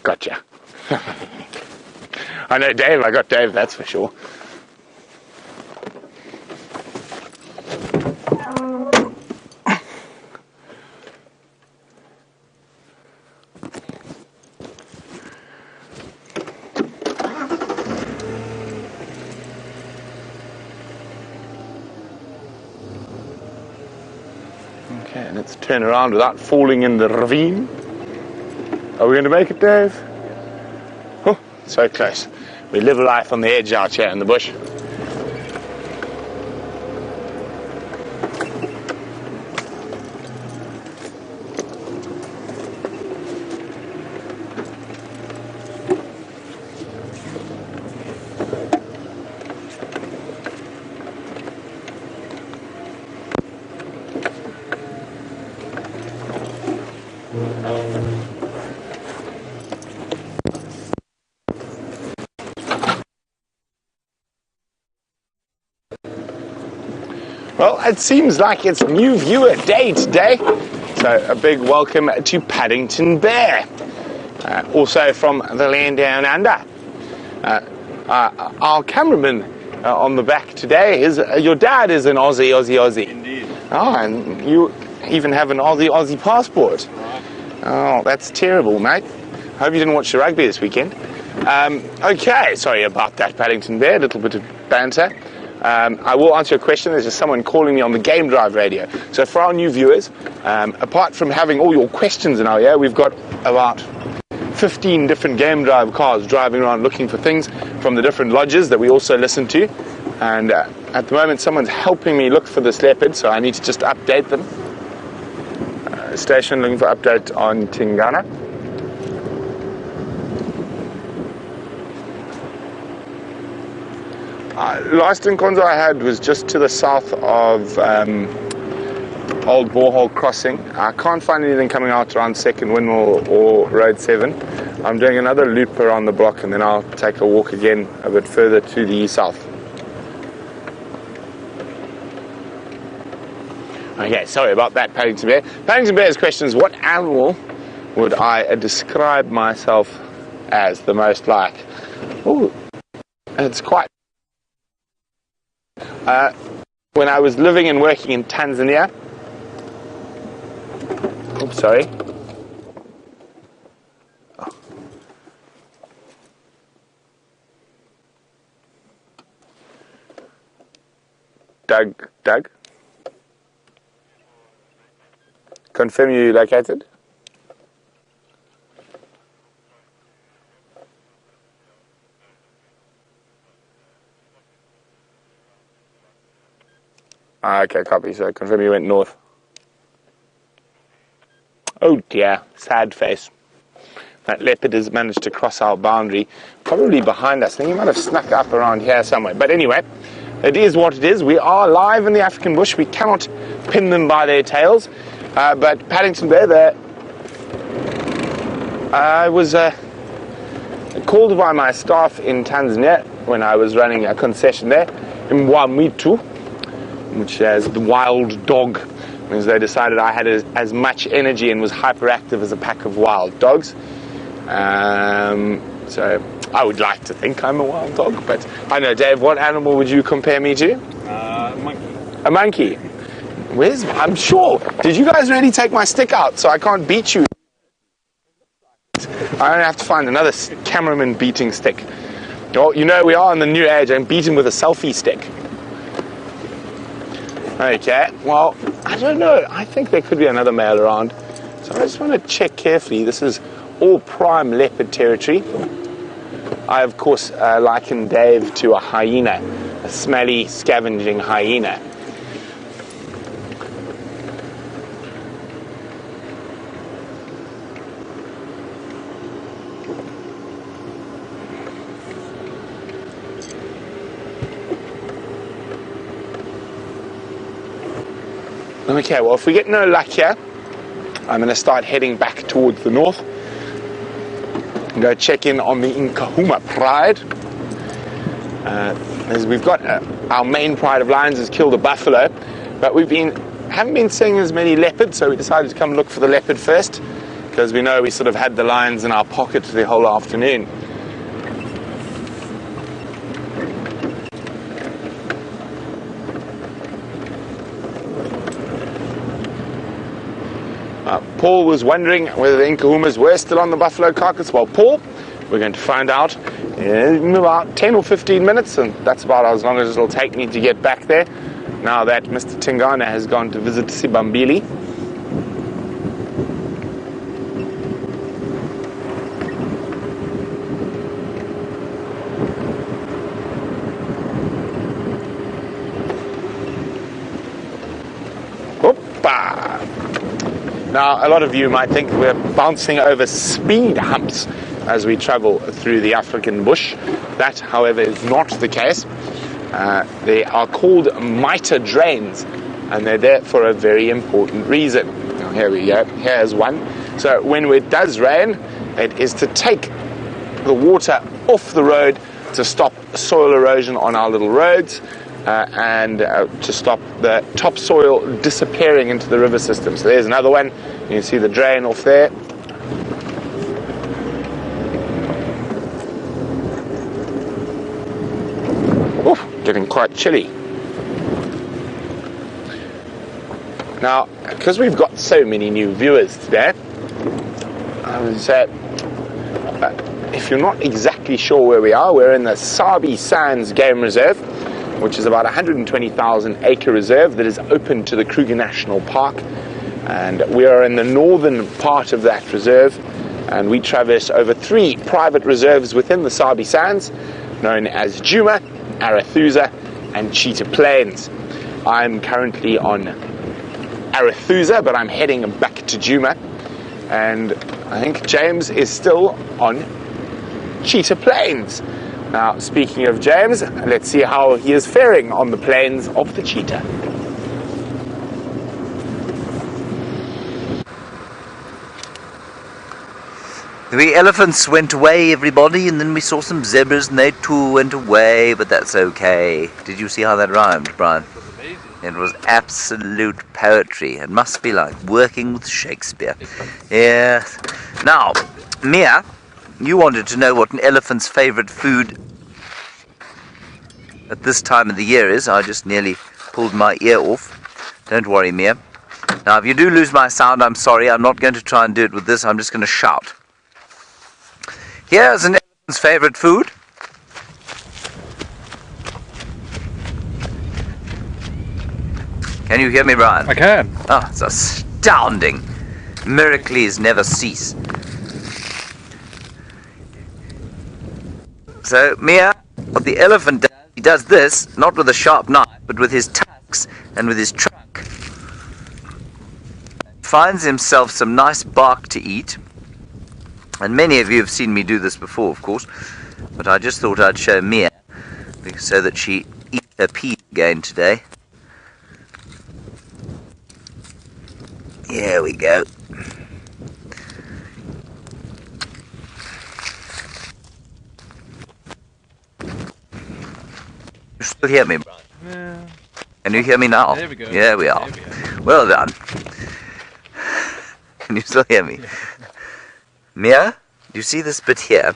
Gotcha. I know Dave, I got Dave, that's for sure. Okay, let's turn around without falling in the ravine. Are we going to make it, Dave? Oh, so close. We live life on the edge out here in the bush. Well, it seems like it's new viewer day today, so a big welcome to Paddington Bear. Also from the land down under. Our cameraman on the back today is your dad is an Aussie. Indeed. Oh, and you even have an Aussie passport. Right. Oh, that's terrible, mate. Hope you didn't watch the rugby this weekend. Okay, sorry about that, Paddington Bear. A little bit of banter. I will answer your question. There's just someone calling me on the Game Drive radio. So for our new viewers, apart from having all your questions in our ear, we've got about 15 different Game Drive cars driving around looking for things from the different lodges that we also listen to. And at the moment, someone's helping me look for this leopard, so I need to just update them. Station looking for update on Tingana. Last encounter I had was just to the south of Old Borehole Crossing. I can't find anything coming out around Second Windmill or Road 7. I'm doing another loop around the block and then I'll take a walk again a bit further to the south. Okay, sorry about that, Paddington Bear. Paddington Bear's question is, what animal would I describe myself as the most like? Oh, it's quite... when I was living and working in Tanzania, oops, sorry. Oh. Doug? Confirm you located? Okay, copy. So confirm you went north. Oh dear, sad face. That leopard has managed to cross our boundary, probably behind us. I think he might have snuck up around here somewhere. But anyway, it is what it is. We are live in the African bush. We cannot pin them by their tails. But Paddington Bear, I was called by my staff in Tanzania when I was running a concession there in Mwamitu, which has the wild dog, means they decided I had as much energy and was hyperactive as a pack of wild dogs. So I would like to think I'm a wild dog, but I know, Dave, what animal would you compare me to? Monkey. A monkey. I'm sure. Did you guys really take my stick out so I can't beat you? I only have to find another cameraman beating stick. Oh, you know, we are in the new age. I'm beaten with a selfie stick. Okay, well, I don't know. I think there could be another male around. So I just want to check carefully. This is all prime leopard territory. I, of course, liken Dave to a hyena, a smelly, scavenging hyena. Okay, well, if we get no luck here, I'm going to start heading back towards the north and go check in on the Nkuhuma pride. As we've got our main pride of lions has killed a buffalo, but haven't been seeing as many leopards, so we decided to come look for the leopard first. because we know we sort of had the lions in our pocket the whole afternoon. Paul was wondering whether the Nkuhumas were still on the buffalo carcass. Well, Paul, we're going to find out in about 10 or 15 minutes, and that's about as long as it'll take me to get back there, now that Mr. Tingana has gone to visit Sibambili. Now, a lot of you might think we're bouncing over speed humps as we travel through the African bush. That, however, is not the case. They are called mitre drains, and they're there for a very important reason. Now, here we go. Here's one. So when it does rain, it is to take the water off the road to stop soil erosion on our little roads, and to stop the topsoil disappearing into the river system. So there's another one. You can see the drain off there. Oof, getting quite chilly. Now, because we've got so many new viewers today, I would say, if you're not exactly sure where we are, we're in the Sabi Sands Game Reserve, which is about 120,000 acre reserve that is open to the Kruger National Park. And we are in the northern part of that reserve, and we traverse over 3 private reserves within the Sabi Sands, known as Djuma, Arathusa, and Cheetah Plains. I'm currently on Arathusa, but I'm heading back to Djuma, and I think James is still on Cheetah Plains. Now, speaking of James, let's see how he is faring on the plains of the cheetah. The elephants went away, everybody, and then we saw some zebras and they too went away, but that's okay. Did you see how that rhymed, Brian? It was amazing. It was absolute poetry. It must be like working with Shakespeare. Yes. Now, Mia, you wanted to know what an elephant's favourite food at this time of the year is. I just nearly pulled my ear off. Don't worry, Mia. Now, if you do lose my sound, I'm sorry. I'm not going to try and do it with this. I'm just going to shout. Here's an elephant's favourite food. Can you hear me, Brian? I can. Oh, it's astounding. Miracles never cease. So, Mia, what the elephant does, he does this, not with a sharp knife, but with his tusks and with his trunk. Finds himself some nice bark to eat. And many of you have seen me do this before, of course, but I just thought I'd show Mia so that she eats her peas again today. Here we go. You still hear me, Brian? Yeah. Can you hear me now? There we go. Yeah, we are. There we go. Well done. Can you still hear me? Yeah. Mia, do you see this bit here?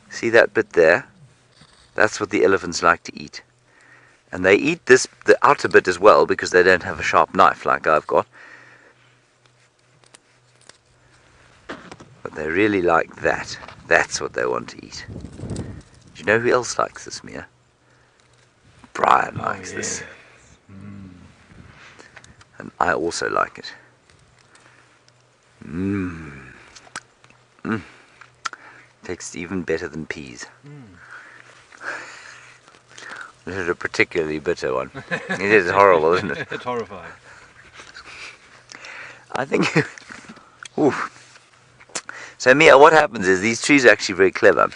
See that bit there? That's what the elephants like to eat. And they eat this, the outer bit as well, because they don't have a sharp knife like I've got. But they really like that. That's what they want to eat. Do you know who else likes this, Mia? Brian likes this. And I also like it. Tastes even better than peas. This is a particularly bitter one. It is horrible, isn't it? It's horrifying. I think... Ooh. So Mia, what happens is these trees are actually very clever.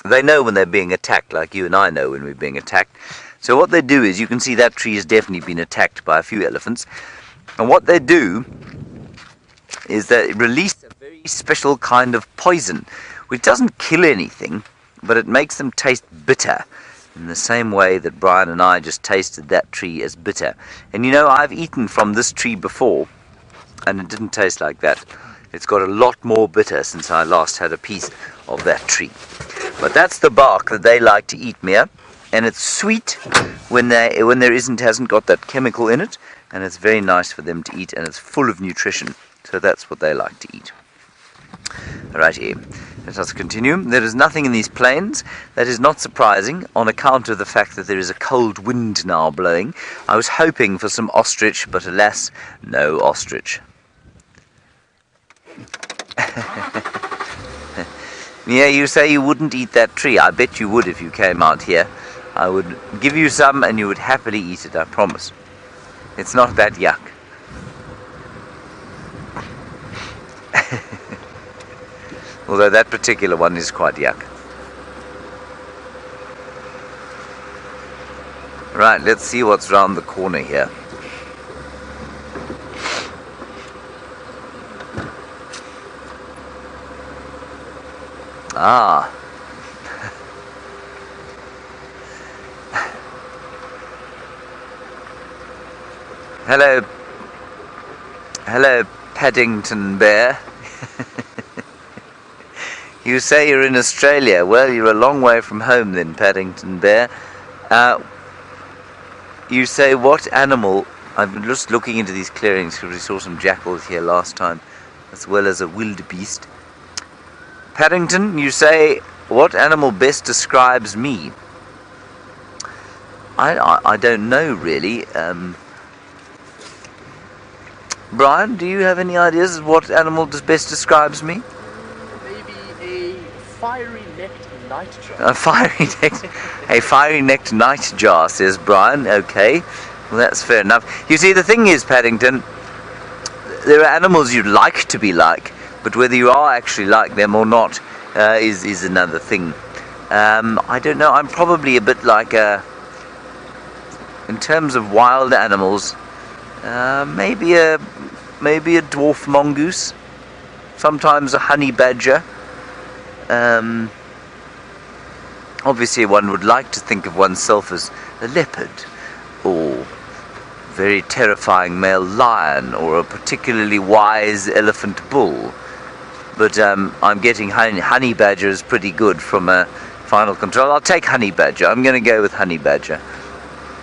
They know when they're being attacked, like you and I know when we're being attacked. So what they do is, you can see that tree has definitely been attacked by a few elephants. And what they do is they release a very special kind of poison, which doesn't kill anything, but it makes them taste bitter, in the same way that Brian and I just tasted that tree as bitter. And you know, I've eaten from this tree before, and it didn't taste like that. It's got a lot more bitter since I last had a piece of that tree. But that's the bark that they like to eat, Mia. And it's sweet when there hasn't got that chemical in it, and it's very nice for them to eat, and it's full of nutrition. So that's what they like to eat. Alrighty, let us continue. There is nothing in these plains. That is not surprising on account of the fact that there is a cold wind now blowing. I was hoping for some ostrich, but alas, no ostrich. Yeah, you say you wouldn't eat that tree. I bet you would if you came out here. I would give you some and you would happily eat it, I promise. It's not that yuck. Although that particular one is quite yuck. Right, let's see what's round the corner here. Ah. Hello, Paddington Bear. You say you're in Australia. Well, you're a long way from home then, Paddington Bear. You say what animal? I've been just looking into these clearings because we saw some jackals here last time, as well as a wildebeest. Paddington, you say what animal best describes me? I don't know really. Brian, do you have any ideas of what animal best describes me? Maybe a fiery-necked nightjar. A fiery-necked nightjar, says Brian. Okay, well that's fair enough. You see, the thing is, Paddington, there are animals you'd like to be like, but whether you are actually like them or not is another thing. I don't know. I'm probably a bit like in terms of wild animals. Maybe a dwarf mongoose, sometimes a honey badger. Obviously one would like to think of oneself as a leopard, or very terrifying male lion, or a particularly wise elephant bull. But I'm getting honey badger is pretty good from Final Control. I'll take honey badger. I'm going to go with honey badger.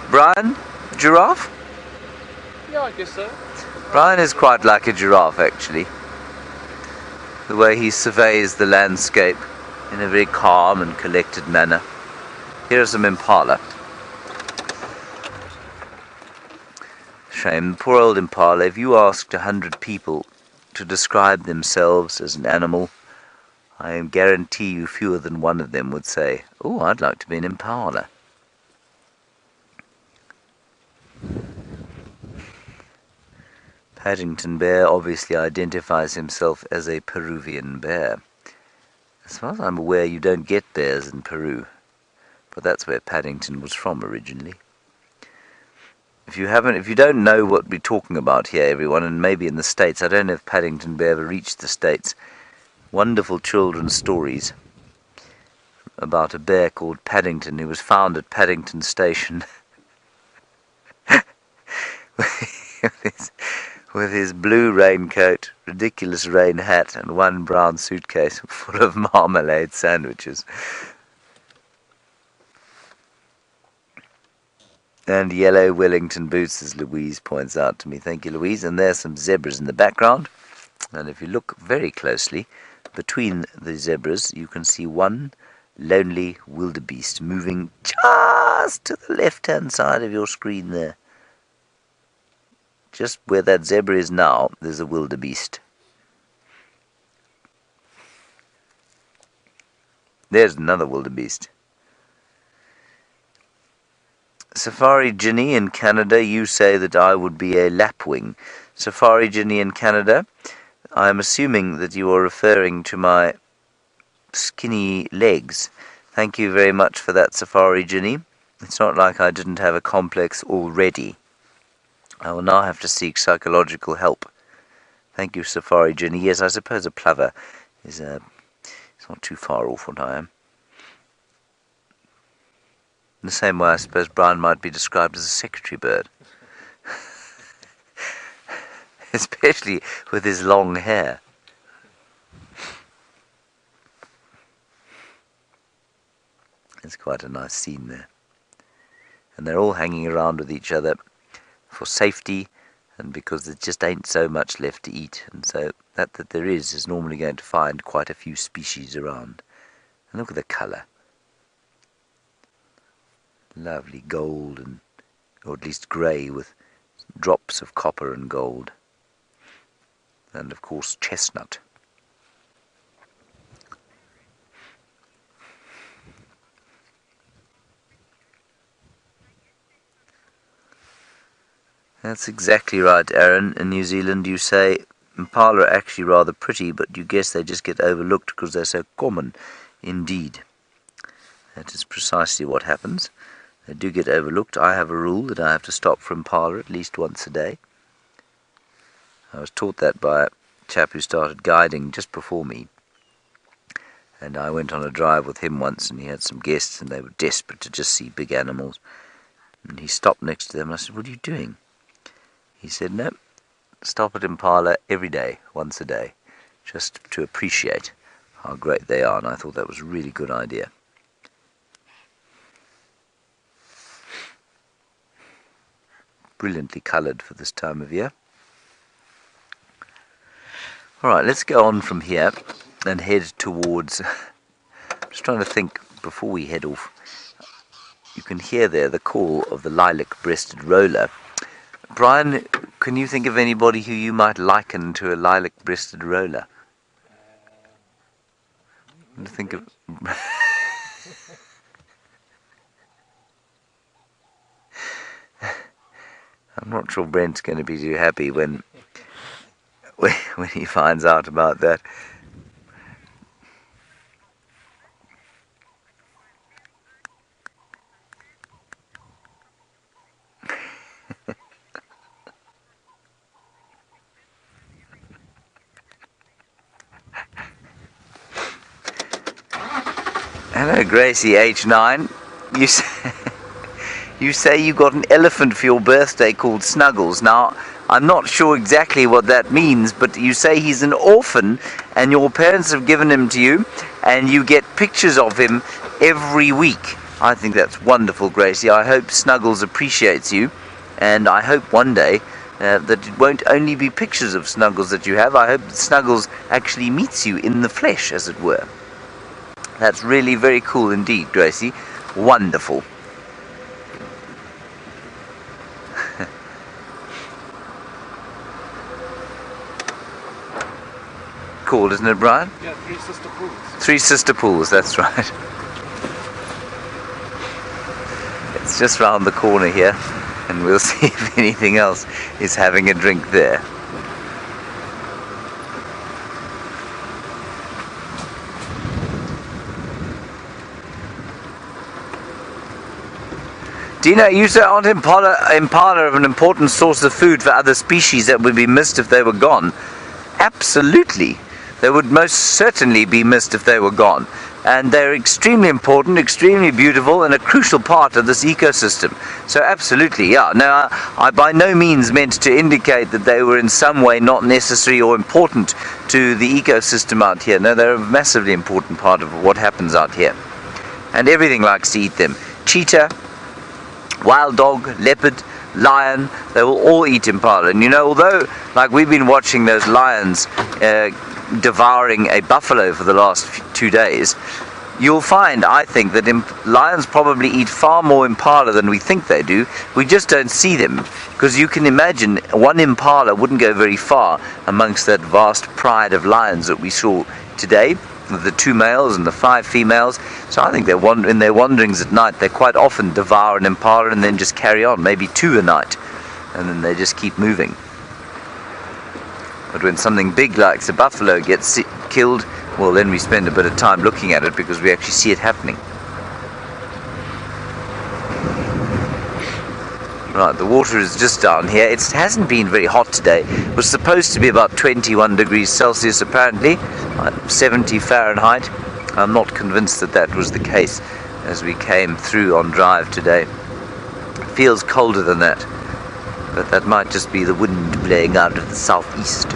Brian, giraffe? Yeah, I guess so. Brian is quite like a giraffe, actually. The way he surveys the landscape in a very calm and collected manner. Here are some impala. Shame, poor old impala. If you asked 100 people to describe themselves as an animal, I guarantee you fewer than one of them would say, "Oh, I'd like to be an impala." Paddington Bear obviously identifies himself as a Peruvian bear. As far as I'm aware, you don't get bears in Peru, but that's where Paddington was from originally. If you don't know what we're talking about here, everyone, and maybe in the States, I don't know if Paddington Bear ever reached the States. Wonderful children's stories about a bear called Paddington who was found at Paddington Station with his blue raincoat, ridiculous rain hat, and one brown suitcase full of marmalade sandwiches. And yellow Wellington boots, as Louise points out to me. Thank you, Louise. And there's some zebras in the background. And if you look very closely, between the zebras, you can see one lonely wildebeest moving just to the left-hand side of your screen there. Just where that zebra is now, there's a wildebeest. There's another wildebeest. Safari Ginny in Canada, you say that I would be a lapwing. Safari Ginny in Canada, I am assuming that you are referring to my skinny legs. Thank you very much for that, Safari Ginny. It's not like I didn't have a complex already. I will now have to seek psychological help. Thank you, Safari Ginny. Yes, I suppose a plover is it's not too far off what I am. In the same way, I suppose Brian might be described as a secretary bird. Especially with his long hair. It's quite a nice scene there. And they're all hanging around with each other for safety and because there just ain't so much left to eat. And so that there is normally going to find quite a few species around. And look at the colour. Lovely gold, and or at least grey with drops of copper and gold. And of course chestnut. That's exactly right, Aaron. In New Zealand you say impala are actually rather pretty, but you guess they just get overlooked because they're so common. Indeed. That is precisely what happens. They do get overlooked. I have a rule that I have to stop for impala at least once a day. I was taught that by a chap who started guiding just before me. And I went on a drive with him once, and he had some guests, and they were desperate to just see big animals. And he stopped next to them, and I said, "What are you doing?" He said, "No, stop at impala every day, once a day, just to appreciate how great they are." And I thought that was a really good idea. Brilliantly coloured for this time of year. Alright, let's go on from here and head towards... I'm just trying to think before we head off. You can hear there the call of the lilac-breasted roller. Brian, can you think of anybody who you might liken to a lilac-breasted roller? Think of... I'm not sure Brent's going to be too happy when he finds out about that. Hello, Gracie H9. You say you got an elephant for your birthday called Snuggles. Now, I'm not sure exactly what that means, but you say he's an orphan and your parents have given him to you and you get pictures of him every week. I think that's wonderful, Gracie. I hope Snuggles appreciates you, and I hope one day that it won't only be pictures of Snuggles that you have. I hope that Snuggles actually meets you in the flesh, as it were. That's really very cool indeed, Gracie. Wonderful. Cool, isn't it, Brian? Yeah, 3 sister pools. 3 sister pools, that's right. It's just round the corner here, and we'll see if anything else is having a drink there. Dina, you say aren't impala an important source of food for other species that would be missed if they were gone? Absolutely. They would most certainly be missed if they were gone. And they're extremely important, extremely beautiful, and a crucial part of this ecosystem. So absolutely, yeah. Now, I by no means meant to indicate that they were in some way not necessary or important to the ecosystem out here. No, they're a massively important part of what happens out here. And everything likes to eat them. Cheetah, wild dog, leopard, lion, they will all eat impala. And you know, although like we've been watching those lions devouring a buffalo for the last 2 days, you'll find, I think, that lions probably eat far more impala than we think they do. We just don't see them, because you can imagine one impala wouldn't go very far amongst that vast pride of lions that we saw today, with the 2 males and the 5 females. So I think in their wanderings at night, they quite often devour an impala and then just carry on, maybe 2 a night, and then they just keep moving. But when something big like the buffalo gets killed, well, then we spend a bit of time looking at it because we actually see it happening. Right, the water is just down here. It hasn't been very hot today. It was supposed to be about 21 degrees Celsius apparently, 70 Fahrenheit. I'm not convinced that that was the case as we came through on drive today. It feels colder than that, but that might just be the wind blowing out of the southeast.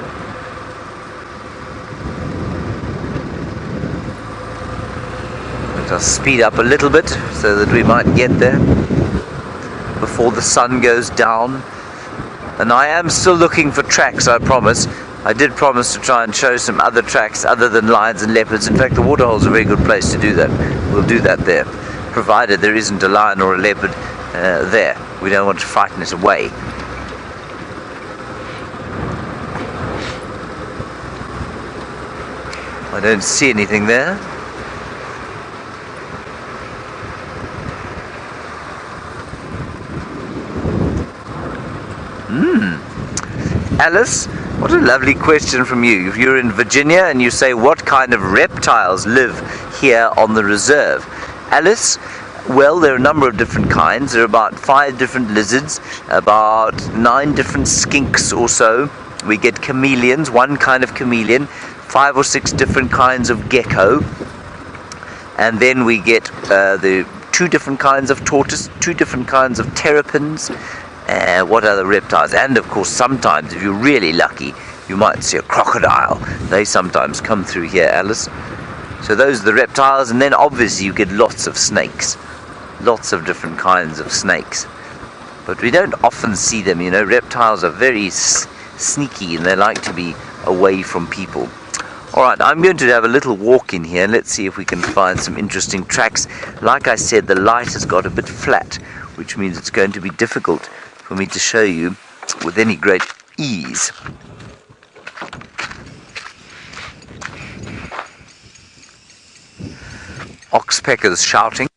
I'll speed up a little bit so that we might get there before the sun goes down. And I am still looking for tracks, I promise. I did promise to try and show some other tracks other than lions and leopards. In fact, the waterhole's a very good place to do that. We'll do that there, provided there isn't a lion or a leopard there. We don't want to frighten it away. I don't see anything there. Alice, what a lovely question from you. If you're in Virginia and you say, what kind of reptiles live here on the reserve? Alice, well, there are a number of different kinds. There are about 5 different lizards, about 9 different skinks or so. We get chameleons, 1 kind of chameleon, 5 or 6 different kinds of gecko. And then we get the 2 different kinds of tortoise, 2 different kinds of terrapins. What other reptiles? And of course, sometimes, if you're really lucky, you might see a crocodile. They sometimes come through here, Alice. So those are the reptiles, and then obviously you get lots of snakes. Lots of different kinds of snakes. But we don't often see them, you know. Reptiles are very sneaky, and they like to be away from people. Alright, I'm going to have a little walk in here. Let's see if we can find some interesting tracks. Like I said, the light has got a bit flat, which means it's going to be difficult for me to show you with any great ease. Oxpeckers shouting.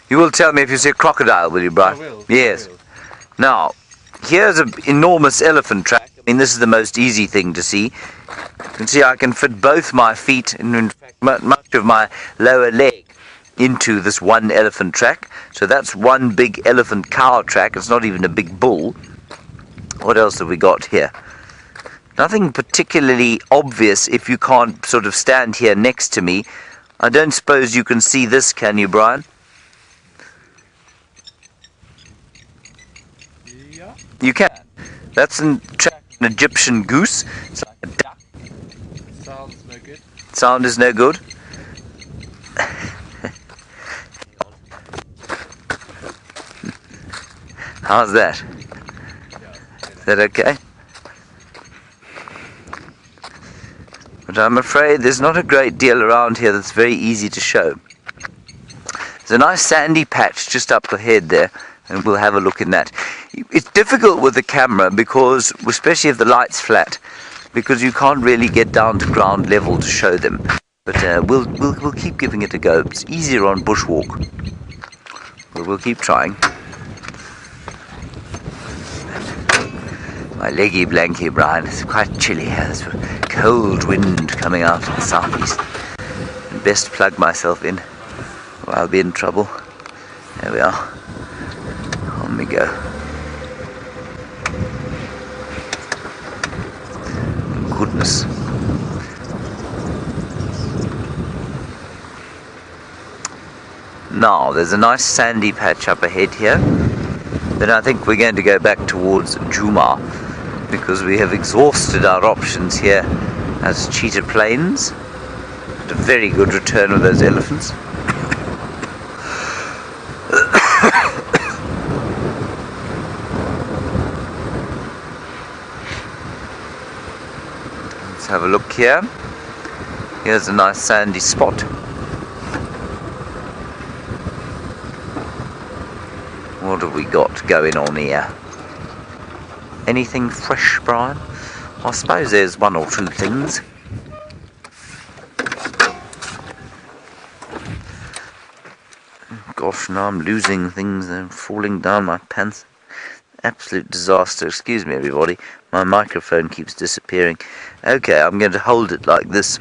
You will tell me if you see a crocodile, will you, Brian? I will. Yes. I will. Now, here's an enormous elephant track. I mean, this is the most easy thing to see. You can see I can fit both my feet and in fact much of my lower leg into this one elephant track. So that's one big elephant cow track. It's not even a big bull. What else have we got here? Nothing particularly obvious if you can't sort of stand here next to me. I don't suppose you can see this, can you, Brian? Yeah. You can. That's an Egyptian goose. It's like a duck. Sounds no good. Sound is no good. How's that? Is that okay? But I'm afraid there's not a great deal around here that's very easy to show. There's a nice sandy patch just up ahead there, and we'll have a look in that. It's difficult with the camera because, especially if the light's flat, because you can't really get down to ground level to show them. But we'll keep giving it a go. It's easier on bushwalk. But we'll keep trying. My leggy blankie, Brian. It's quite chilly here. There's a cold wind coming out of the southeast. I'd best plug myself in or I'll be in trouble. There we are. On we go. Goodness. Now, there's a nice sandy patch up ahead here. Then I think we're going to go back towards Djuma, because we have exhausted our options here as Cheetah Plains. Had a very good return with those elephants. Let's have a look here. Here's a nice sandy spot. What have we got going on here? Anything fresh, Brian? I suppose there's 1 or 2 things. Gosh, now I'm losing things. They're falling down my pants. Absolute disaster. Excuse me, everybody. My microphone keeps disappearing. Okay, I'm going to hold it like this.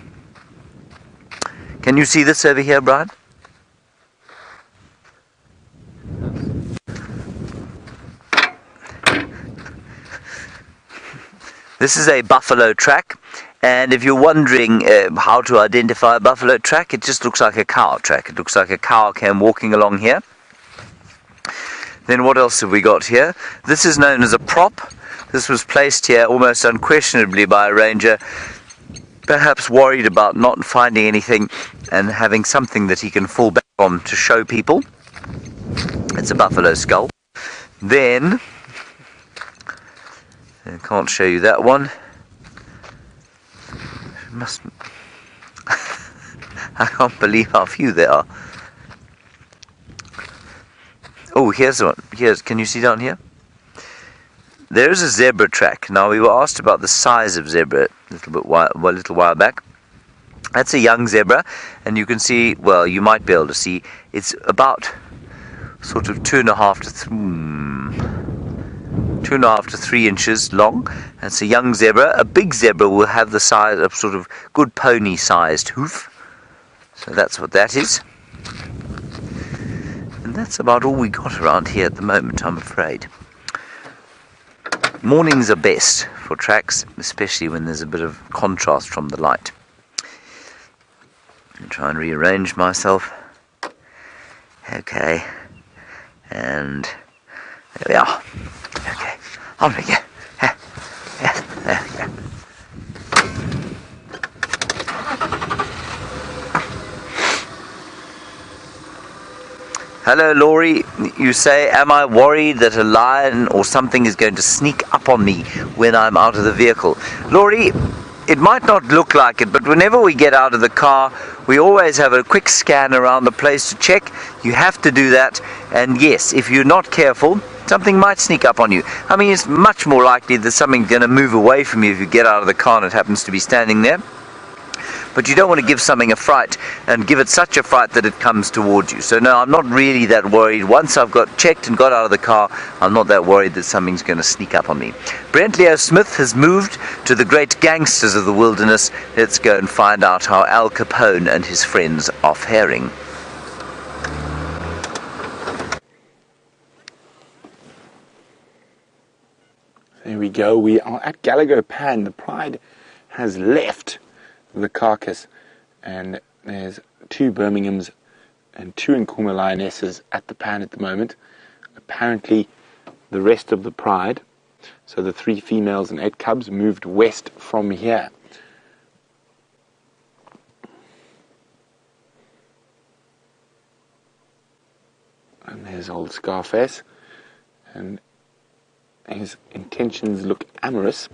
Can you see this over here, Brian? This is a buffalo track, and if you're wondering how to identify a buffalo track, it just looks like a cow track. It looks like a cow came walking along here. Then what else have we got here? This is known as a prop. This was placed here almost unquestionably by a ranger perhaps worried about not finding anything and having something that he can fall back on to show people. It's a buffalo skull. Then, I can't show you that one. Mustn't. I can't believe how few there are. Oh, here's one. Can you see down here? There's a zebra track. Now, we were asked about the size of zebra a little while back. That's a young zebra, and you can see, well, you might be able to see, it's about sort of 2.5 to 3 inches long. That's a young zebra. A big zebra will have the size of sort of good pony-sized hoof. So that's what that is. And that's about all we got around here at the moment, I'm afraid. Mornings are best for tracks, especially when there's a bit of contrast from the light. I'll try and rearrange myself. Okay. And there we are. Okay. On we go. Yes, there we go. Hello, Laurie. You say, am I worried that a lion or something is going to sneak up on me when I'm out of the vehicle? Laurie, it might not look like it, but whenever we get out of the car, we always have a quick scan around the place to check. You have to do that. And yes, if you're not careful, something might sneak up on you. I mean, it's much more likely that something's going to move away from you if you get out of the car and it happens to be standing there. But you don't want to give something a fright and give it such a fright that it comes towards you. So no, I'm not really that worried. Once I've got checked and got out of the car, I'm not that worried that something's going to sneak up on me. Brent Leo Smith has moved to the great gangsters of the wilderness. Let's go and find out how Al Capone and his friends are faring. There we go. We are at Gallagher Pan. The Pride has left the carcass, and there's 2 Birminghams and 2 Nkuhuma Lionesses at the pan at the moment. Apparently the rest of the Pride, so the 3 females and 8 cubs, moved west from here. And there's old Scarface, and his intentions look amorous.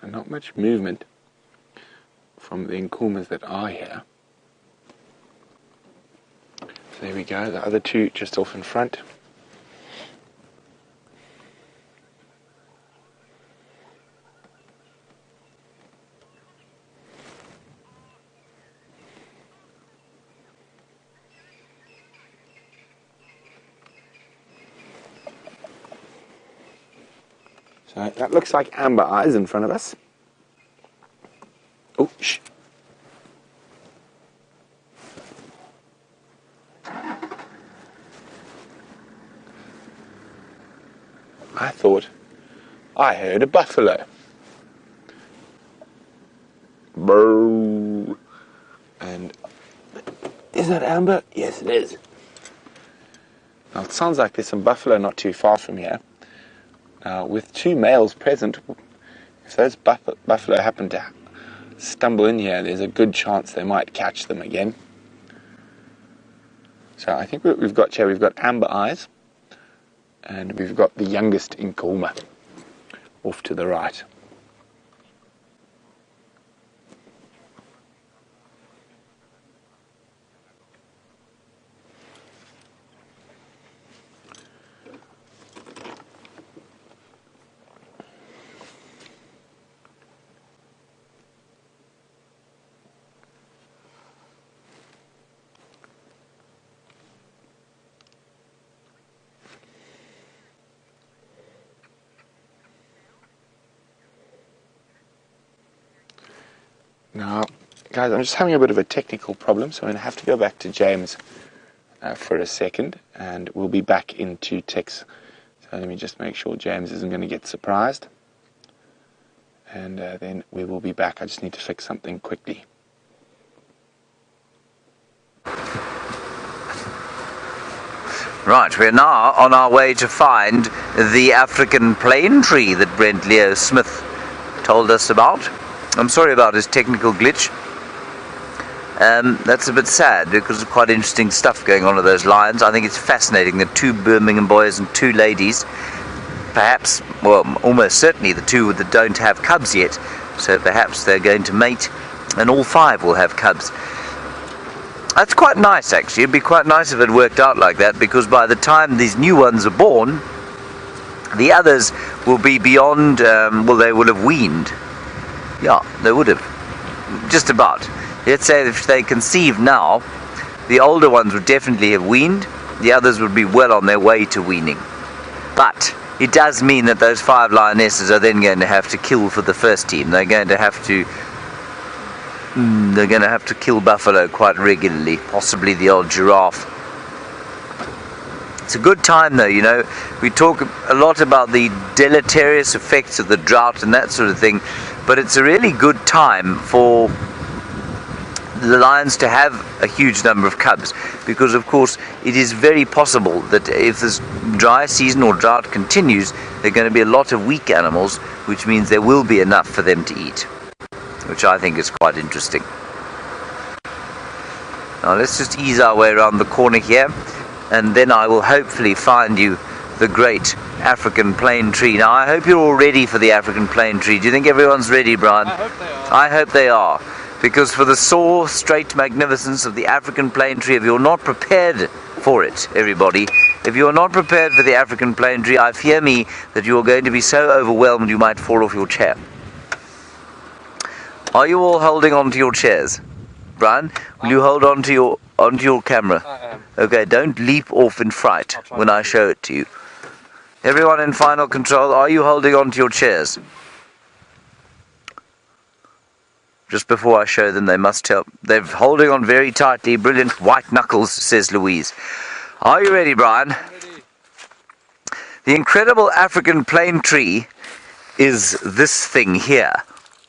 Not much movement from the Nkuhumas that are here. So there we go, the other 2 just off in front. So that looks like amber eyes in front of us. Oh, shh. I thought I heard a buffalo. Brrr. And is that amber? Yes, it is. Now it sounds like there's some buffalo not too far from here. Now, with 2 males present, if those buffalo happen to stumble in here, there's a good chance they might catch them again. So I think what we've got here, we've got amber eyes, and we've got the youngest Nkuhuma off to the right. Now, guys, I'm just having a bit of a technical problem, so I'm going to have to go back to James for a second, and we'll be back into text. So let me just make sure James isn't going to get surprised. and then we will be back. I just need to fix something quickly. Right, we're now on our way to find the African plane tree that Brent Leo Smith told us about. I'm sorry about his technical glitch. That's a bit sad because there's quite interesting stuff going on with those lions. I think it's fascinating that 2 Birmingham boys and 2 ladies, perhaps, well, almost certainly the 2 that don't have cubs yet, so perhaps they're going to mate and all 5 will have cubs. That's quite nice, actually. It'd be quite nice if it worked out like that, because by the time these new ones are born, the others will be beyond, well, they will have weaned. Yeah, they would have. Just about. Let's say if they conceive now, the older ones would definitely have weaned, the others would be well on their way to weaning. But it does mean that those 5 lionesses are then going to have to kill for the first team. They're going to have to kill buffalo quite regularly, possibly the old giraffe. It's a good time though, you know. We talk a lot about the deleterious effects of the drought and that sort of thing, but it's a really good time for the lions to have a huge number of cubs, because of course it is very possible that if this dry season or drought continues, there are going to be a lot of weak animals, which means there will be enough for them to eat, which I think is quite interesting. Now let's just ease our way around the corner here, and then I will hopefully find you the great African plane tree. Now I hope you're all ready for the African plane tree. Do you think everyone's ready, Brian? I hope they are. I hope they are, because for the soar, straight magnificence of the African plane tree, if you're not prepared for it, everybody, if you're not prepared for the African plane tree, I fear me that you're going to be so overwhelmed you might fall off your chair. Are you all holding on to your chairs? Brian, will you hold on to your camera? I am. Okay, don't leap off in fright when I show it to you. Everyone in final control, are you holding on to your chairs? Just before I show them, they must help. They're holding on very tightly. Brilliant white knuckles, says Louise. Are you ready, Brian? I'm ready. The incredible African plane tree is this thing here.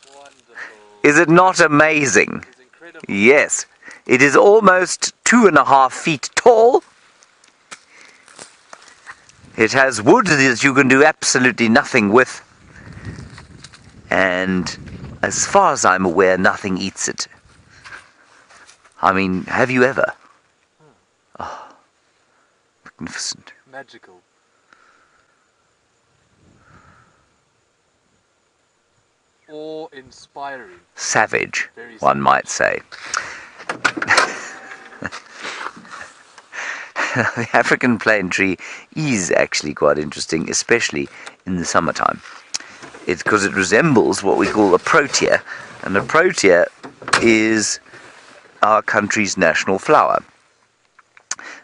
Wonderful. Is it not amazing? It's incredible. Yes. It is almost 2.5 feet tall. It has wood that you can do absolutely nothing with. And as far as I'm aware, nothing eats it. I mean, have you ever? Oh, magnificent. Magical. Awe-inspiring. Savage, Very one savage. might say. The African plane tree is actually quite interesting, especially in the summertime. It's because it resembles what we call a protea, and a protea is our country's national flower.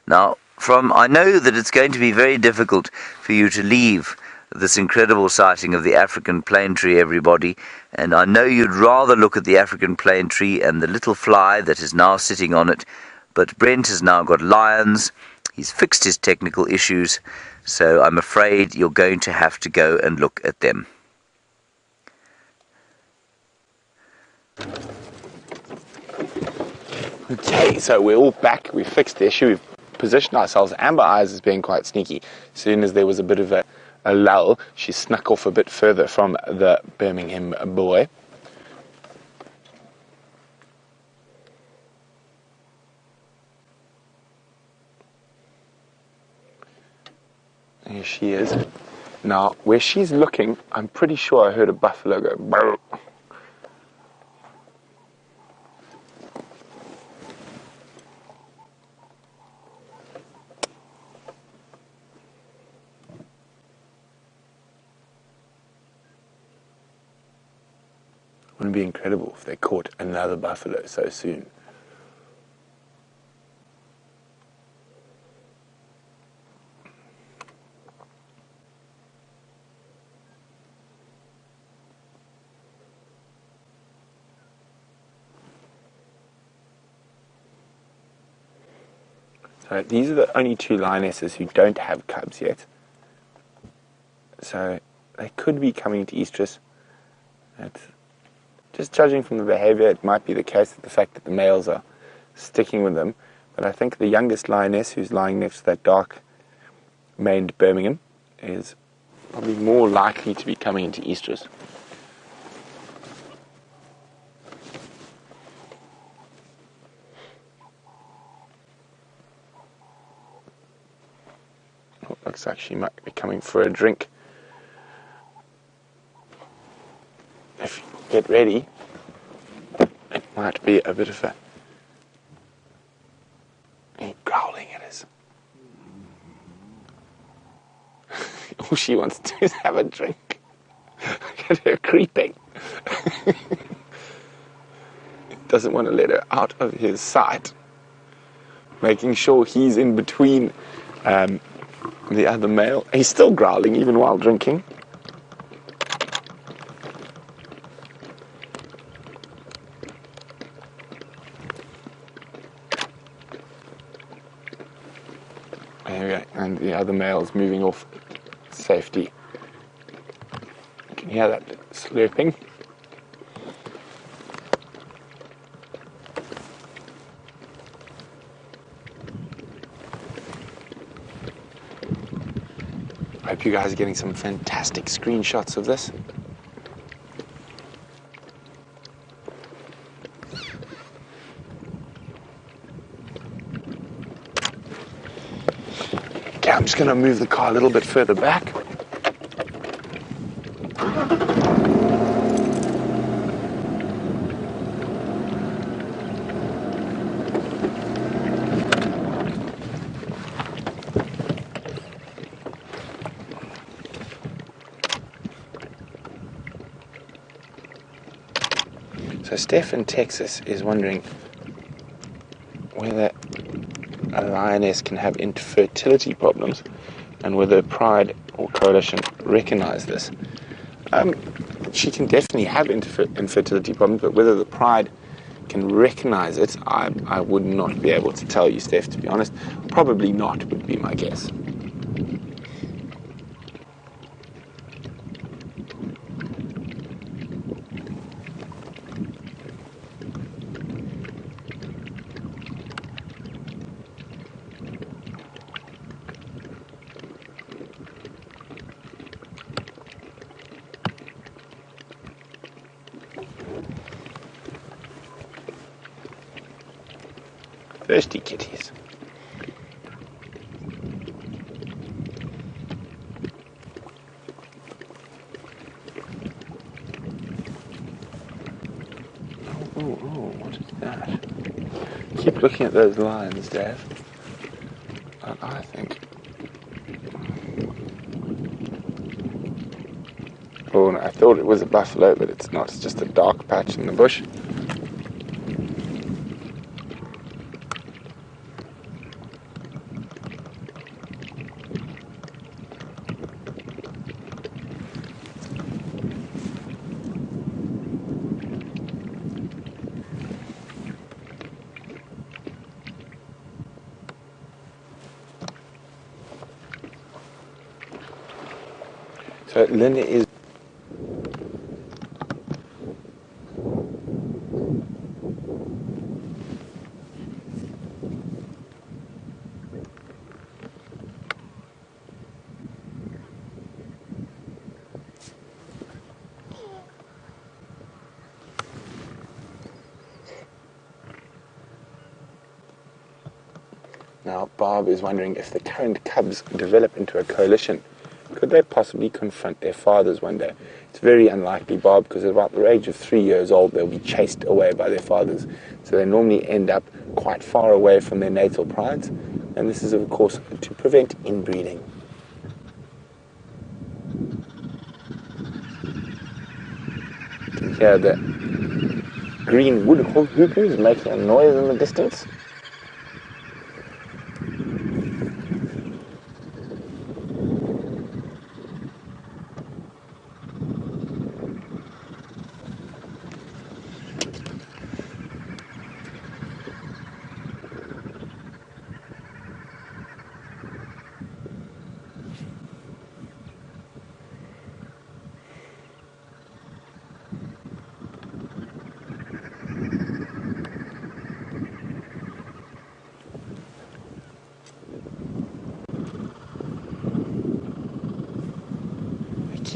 Now, I know that it's going to be very difficult for you to leave this incredible sighting of the African plane tree, everybody, and I know you'd rather look at the African plane tree and the little fly that is now sitting on it, but Brent has now got lions. He's fixed his technical issues, so I'm afraid you're going to have to go and look at them. Okay, so we're all back. We've fixed the issue. We've positioned ourselves. Amber Eyes is being quite sneaky. As soon as there was a bit of a lull, she snuck off a bit further from the Birmingham boy. Here she is. Now, where she's looking, I'm pretty sure I heard a buffalo go brr. Wouldn't it be incredible if they caught another buffalo so soon? So these are the only 2 lionesses who don't have cubs yet. So they could be coming to estrus. Just judging from the behavior, it might be the case that the fact that the males are sticking with them. But I think the youngest lioness, who's lying next to that dark-maned Birmingham, is probably more likely to be coming into estrus. Oh, looks like she might be coming for a drink. If you get ready, it might be a bit of a growling it is. All she wants to do is have a drink. Look at her creeping. Doesn't want to let her out of his sight. Making sure he's in between the other male. He's still growling even while drinking. There we go. And the other male's moving off safety. You can hear that slurping. I hope you guys are getting some fantastic screenshots of this. Okay, I'm just going to move the car a little bit further back. So Steph in Texas is wondering whether a lioness can have infertility problems and whether Pride or Coalition recognize this. She can definitely have infertility problems, but whether the Pride can recognize it, I would not be able to tell you, Steph, to be honest. Probably not would be my guess. Thirsty kitties. Oh, what is that? Keep looking at those lines, Dave. And I think... Oh, no, I thought it was a buffalo, but it's not. It's just a dark patch in the bush. So Linda is... Now, Bob is wondering if the current cubs develop into a coalition, could they possibly confront their fathers one day? It's very unlikely, Bob, because at about the age of 3 years old, they'll be chased away by their fathers. So they normally end up quite far away from their natal prides. And this is, of course, to prevent inbreeding. You can hear the green wood hoopers making a noise in the distance.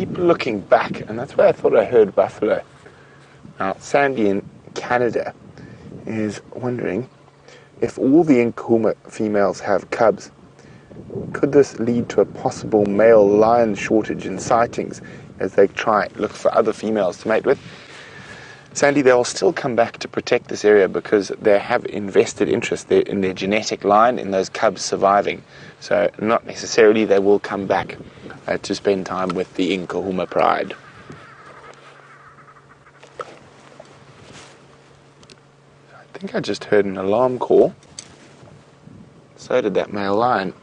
keep looking back, and that's where I thought I heard buffalo. Now, Sandy in Canada is wondering if all the Nkuhuma females have cubs, could this lead to a possible male lion shortage in sightings as they try look for other females to mate with? Sandy, they will still come back to protect this area because they have invested interest there in their genetic line, in those cubs surviving. So not necessarily they will come back to spend time with the Nkuhuma pride. I think I just heard an alarm call. So did that male lion.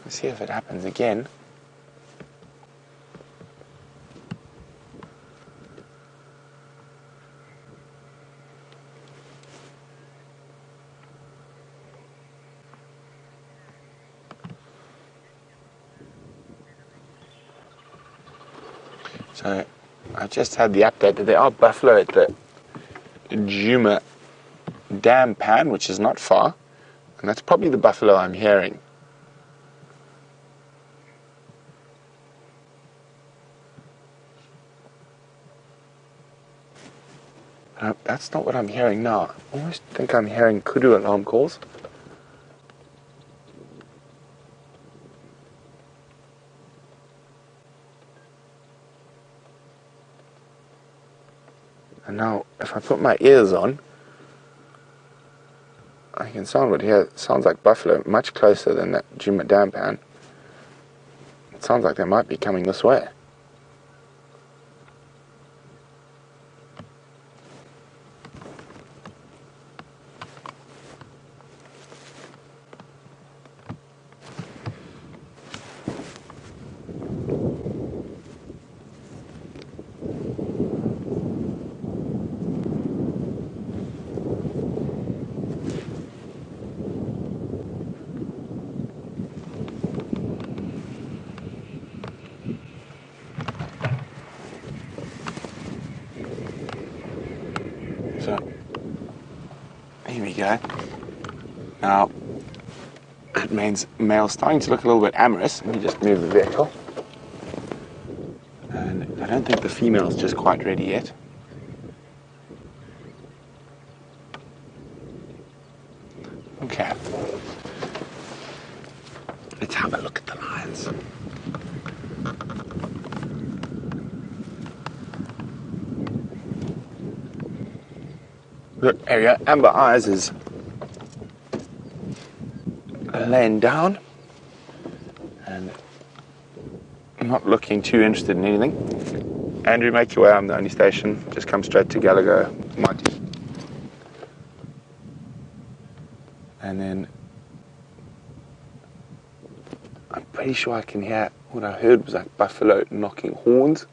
Let's see if it happens again. So I just had the update that there are buffalo at the Djuma dam pan, which is not far, and that's probably the buffalo I'm hearing. That's not what I'm hearing now. I almost think I'm hearing Kudu alarm calls. And now, if I put my ears on, I can sound what here sounds like buffalo, much closer than that Djuma dam pan. It sounds like they might be coming this way. So, here we go. Now, it means male's starting to look a little bit amorous. Let me just move the vehicle. And I don't think the female's just quite ready yet. Okay. Let's have a look at the lions. Look, there you go. Amber Eyes is laying down and not looking too interested in anything. Andrew, make your way. I'm the only station. Just come straight to Gallagher, Mighty. And then I'm pretty sure I can hear what I heard was like buffalo knocking horns.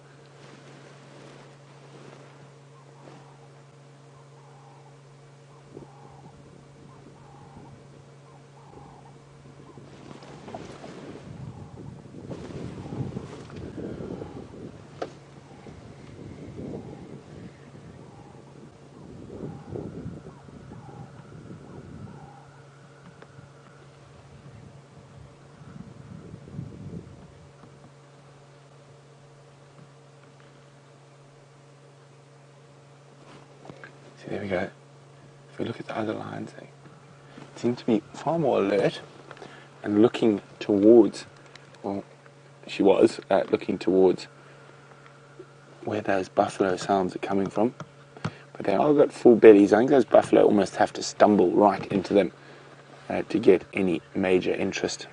See, there we go. If we look at the other lions, they seem to be far more alert and looking towards, well, she was looking towards where those buffalo sounds are coming from. But they all got full bellies. I think those buffalo almost have to stumble right into them to get any major interest.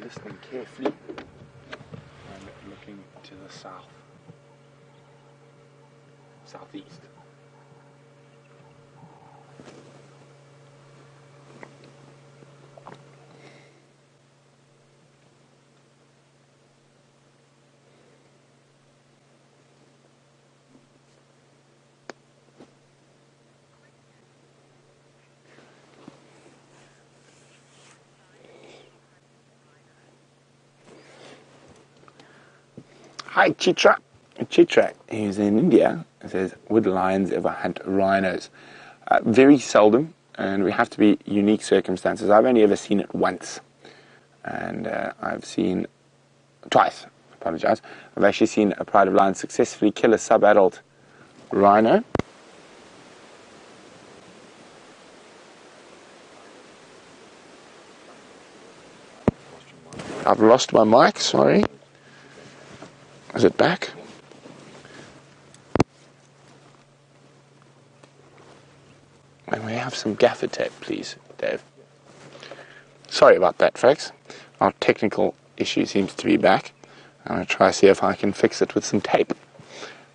Listening carefully and looking to the southeast. Hi, Cheetah. Cheetah, who's in India, says, would lions ever hunt rhinos? Very seldom, and we have to be unique circumstances. I've only ever seen it once, and I've seen twice. Apologise. I've actually seen a pride of lions successfully kill a sub-adult rhino. I've lost my mic, sorry. Is it back? May we have some gaffer tape, please, Dave? Sorry about that, folks. Our technical issue seems to be back. I'm going to try to see if I can fix it with some tape.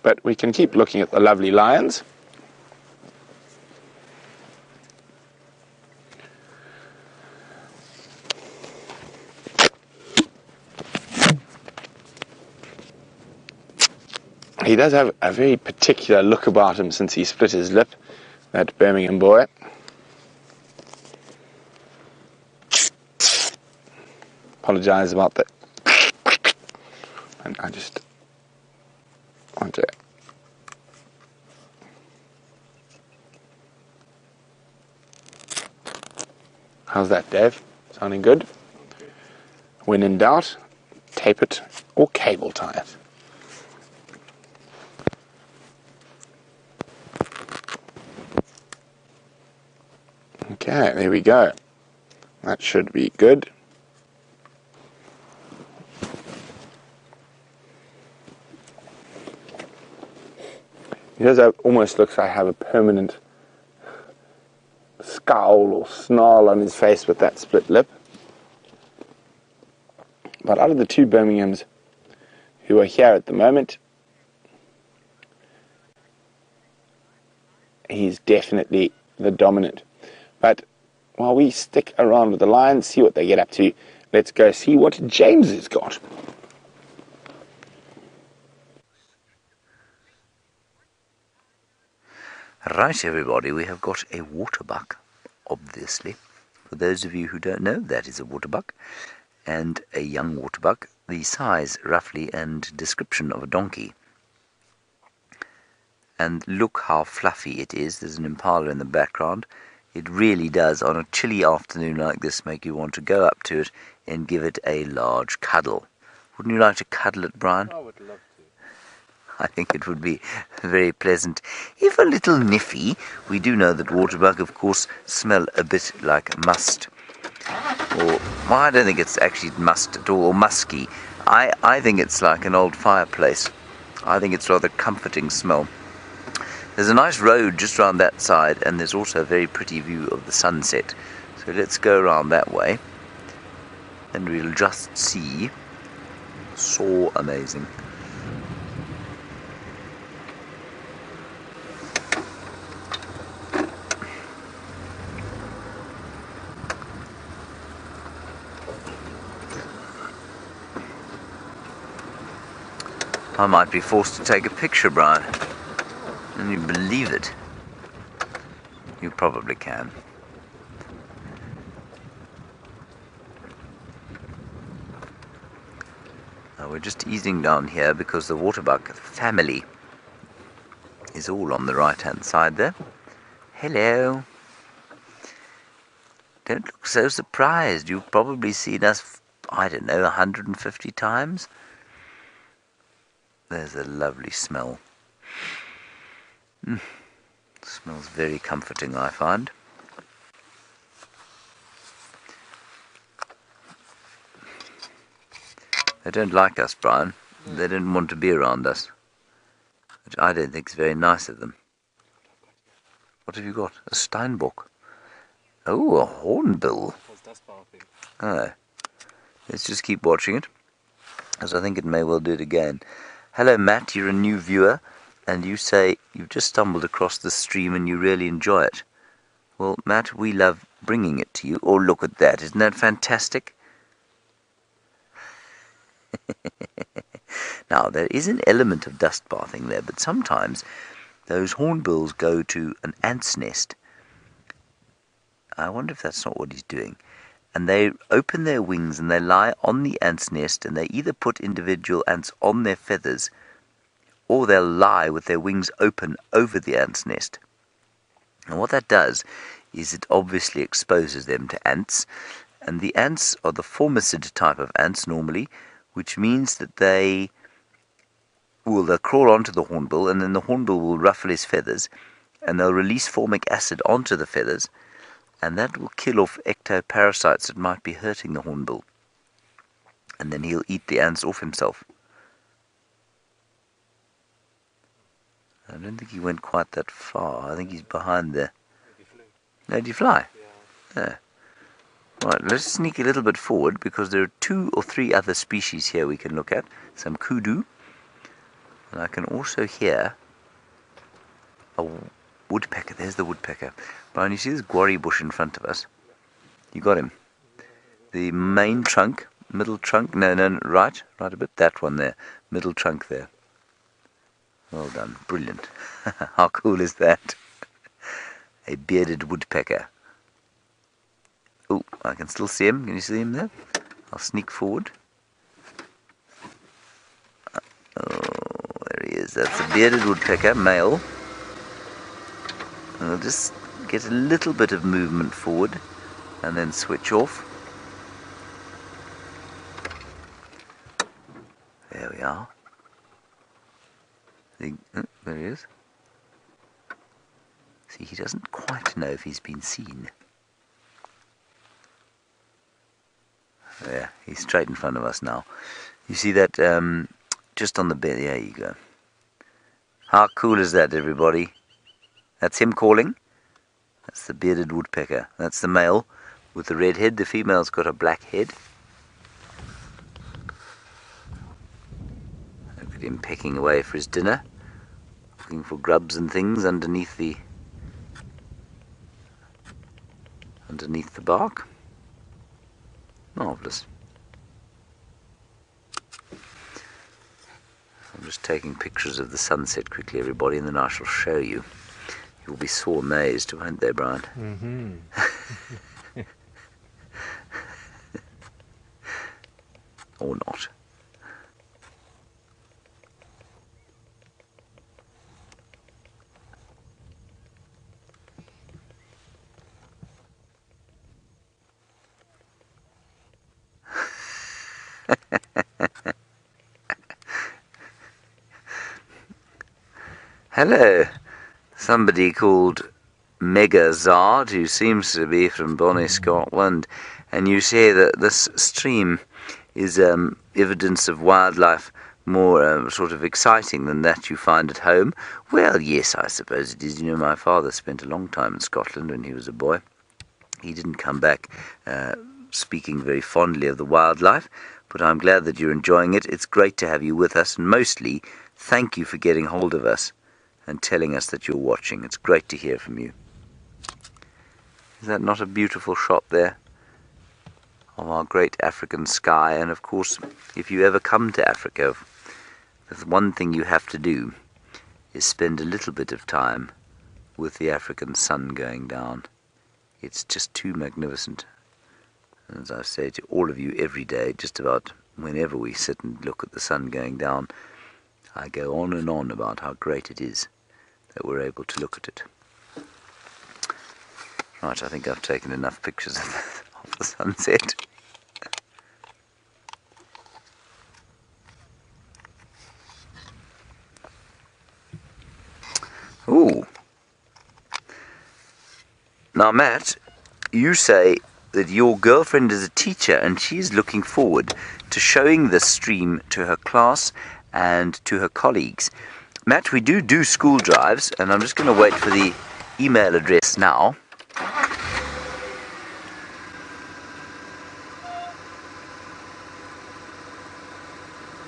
But we can keep looking at the lovely lions. He does have a very particular look about him since he split his lip, that Birmingham boy. Apologise about that. And I just want to... How's that, Dave? Sounding good? When in doubt, tape it or cable tie it. Okay, there we go. That should be good. He does have, almost looks like I have a permanent scowl or snarl on his face with that split lip. But out of the two Birminghams who are here at the moment, he's definitely the dominant. But while we stick around with the lions, see what they get up to, let's go see what James has got. Right, everybody, we have got a waterbuck, obviously. For those of you who don't know, that is a waterbuck, and a young waterbuck, the size, roughly, and description of a donkey. And look how fluffy it is. There's an Impala in the background. It really does, on a chilly afternoon like this, make you want to go up to it and give it a large cuddle. Wouldn't you like to cuddle it, Brian? I would love to. I think it would be very pleasant. If a little niffy, we do know that waterbuck, of course, smell a bit like must. Or, well, I don't think it's actually must at all, or musky. I think it's like an old fireplace. I think it's rather comforting smell. There's a nice road just round that side, and there's also a very pretty view of the sunset. So let's go around that way, and we'll just see. So amazing. I might be forced to take a picture, Brian. Can you believe it? You probably can. Now we're just easing down here because the waterbuck family is all on the right-hand side there. Hello. Don't look so surprised. You've probably seen us, I don't know, 150 times. There's a lovely smell. Smells very comforting, I find. They don't like us, Brian. They don't want to be around us, which I don't think is very nice of them. What have you got? A Steinbock. Oh, a Hornbill. Oh. Let's just keep watching it, as I think it may well do it again. Hello, Matt. You're a new viewer. And you say you've just stumbled across the stream and you really enjoy it. Well, Matt, we love bringing it to you. Oh, look at that. Isn't that fantastic? Now, there is an element of dust bathing there, but sometimes those hornbills go to an ant's nest. I wonder if that's not what he's doing. and they open their wings and they lie on the ant's nest, and they either put individual ants on their feathers, or they'll lie with their wings open over the ant's nest. And what that does is it obviously exposes them to ants, and the ants are the formicid type of ants normally, which means that they'll crawl onto the hornbill, and then the hornbill will ruffle his feathers, and they'll release formic acid onto the feathers, and that will kill off ectoparasites that might be hurting the hornbill. And then he'll eat the ants off himself. I don't think he went quite that far. I think he's behind there. Did he fly? Yeah. Right, let's sneak a little bit forward, because there are 2 or 3 other species here we can look at. Some kudu. And I can also hear a woodpecker. There's the woodpecker. Brian, you see this guarri bush in front of us? You got him. The main trunk, middle trunk, no, right a bit, that one there, middle trunk there. Well done, brilliant. How cool is that? A bearded woodpecker. Oh, I can still see him. Can you see him there? I'll sneak forward. Oh, there he is. That's a bearded woodpecker, male. And I'll just get a little bit of movement forward and then switch off. There we are. There he is. See, he doesn't quite know if he's been seen. Yeah, he's straight in front of us now. You see that just on the bed? There you go. How cool is that, everybody? That's him calling. That's the bearded woodpecker. That's the male with the red head. The female's got a black head. Look at him pecking away for his dinner, looking for grubs and things underneath the bark. Marvellous. I'm just taking pictures of the sunset quickly, everybody, and then I shall show you. You'll be so amazed, won't they, Brian? Mm-hmm. Or not. Hello, somebody called Megazard, who seems to be from Bonnie, Scotland, and you say that this stream is evidence of wildlife more sort of exciting than that you find at home. Well, yes, I suppose it is. You know, my father spent a long time in Scotland when he was a boy. He didn't come back speaking very fondly of the wildlife, but I'm glad that you're enjoying it. It's great to have you with us, and mostly, thank you for getting hold of us and telling us that you're watching. It's great to hear from you. Is that not a beautiful shot there of our great African sky? And of course, if you ever come to Africa, the one thing you have to do is spend a little bit of time with the African sun going down. It's just too magnificent. As I say to all of you every day, just about whenever we sit and look at the sun going down, I go on and on about how great it is that we're able to look at it. Right, I think I've taken enough pictures of the sunset. Ooh. Now, Matt, you say that your girlfriend is a teacher and she's looking forward to showing this stream to her class and to her colleagues. Matt, we do school drives, and I'm just going to wait for the email address now.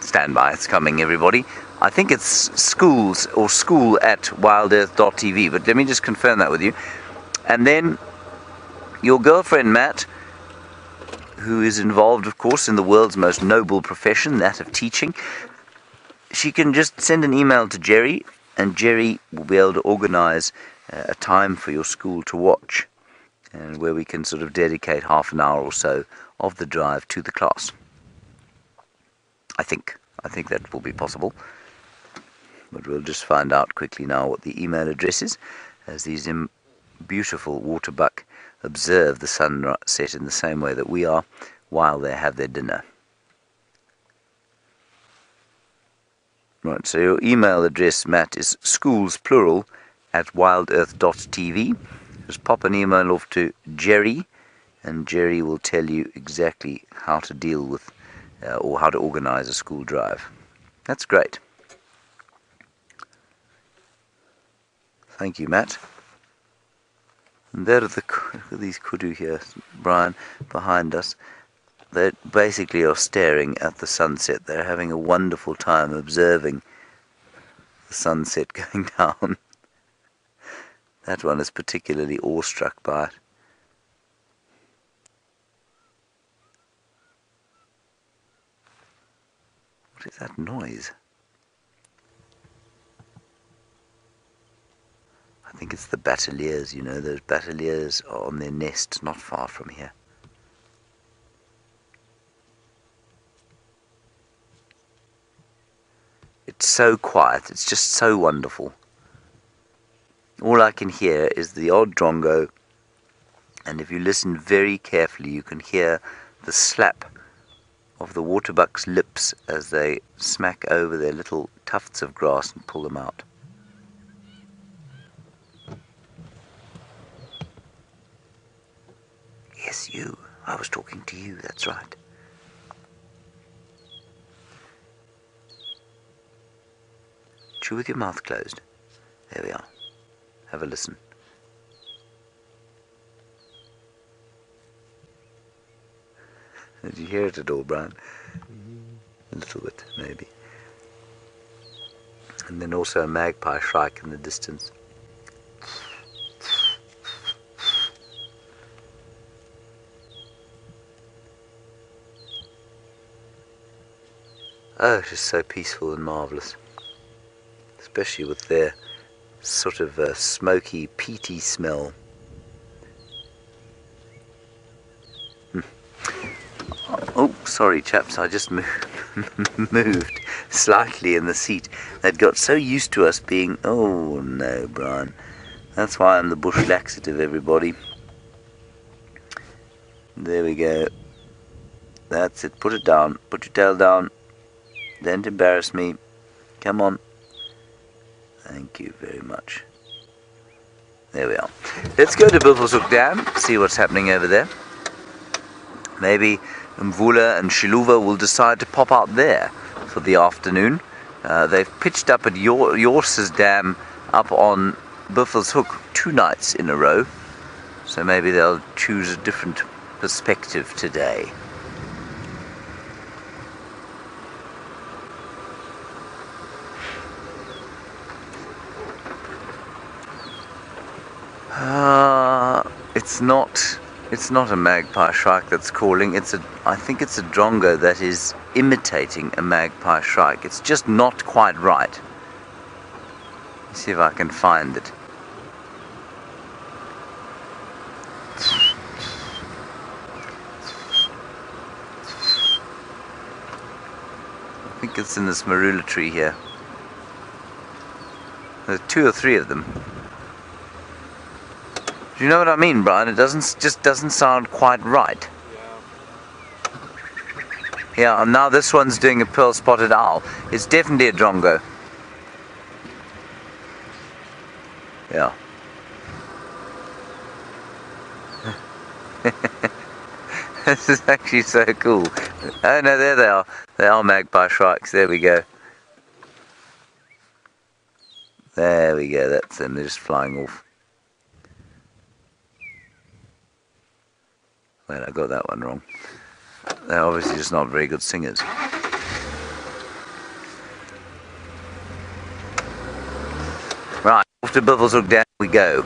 Stand by, it's coming, everybody. I think it's schools or school at WildEarthTV, but let me just confirm that with you. And then your girlfriend, Matt, who is involved, of course, in the world's most noble profession, that of teaching, she can just send an email to Jerry, and Jerry will be able to organise a time for your school to watch. and where we can sort of dedicate half an hour or so of the drive to the class. I think that will be possible, but we'll just find out quickly now what the email address is, as these beautiful Waterbuck observe the sunset in the same way that we are while they have their dinner. Right, so your email address, Matt, is schoolsplural@wildearth.tv. Just pop an email off to Jerry, and Jerry will tell you exactly how to deal with or how to organize a school drive. That's great. Thank you, Matt. And there are these kudu here, Brian, behind us. They basically are staring at the sunset. They're having a wonderful time observing the sunset going down. That one is particularly awestruck by it. What is that noise? I think it's the bateliers, you know, those bateliers are on their nest not far from here. It's so quiet, it's just so wonderful. All I can hear is the odd drongo, and if you listen very carefully you can hear the slap of the waterbuck's lips as they smack over their little tufts of grass and pull them out. Yes, you. I was talking to you, that's right. Chew with your mouth closed. There we are. Have a listen. Did you hear it at all, Brian? A little bit, maybe. And then also a magpie shrike in the distance. Oh, it's just so peaceful and marvellous. Especially with their sort of smoky, peaty smell. Oh, sorry chaps, I just moved slightly in the seat. They'd got so used to us being... Oh no, Brian. That's why I'm the bush laxative, everybody. There we go. That's it, put it down. Put your tail down. Don't embarrass me. Come on. Thank you very much. There we are. Let's go to Buffelshoek Dam, see what's happening over there. Maybe Mvula and Shiluva will decide to pop out there for the afternoon. They've pitched up at Yorce's Dam up on Buffelshoek 2 nights in a row. So maybe they'll choose a different perspective today. It's not a magpie shrike that's calling. I think it's a drongo that is imitating a magpie shrike. It's just not quite right. Let's see if I can find it. I think it's in this marula tree here. There's 2 or 3 of them. Do you know what I mean, Brian? It just doesn't sound quite right. Yeah, and now this one's doing a pearl-spotted owl. It's definitely a drongo. Yeah. This is actually so cool. Oh no, there they are. They are magpie shrikes. There we go. There we go, that's them. They're just flying off. Wait, I got that one wrong. They're obviously just not very good singers. Right, off to Buffelshoek Dam we go.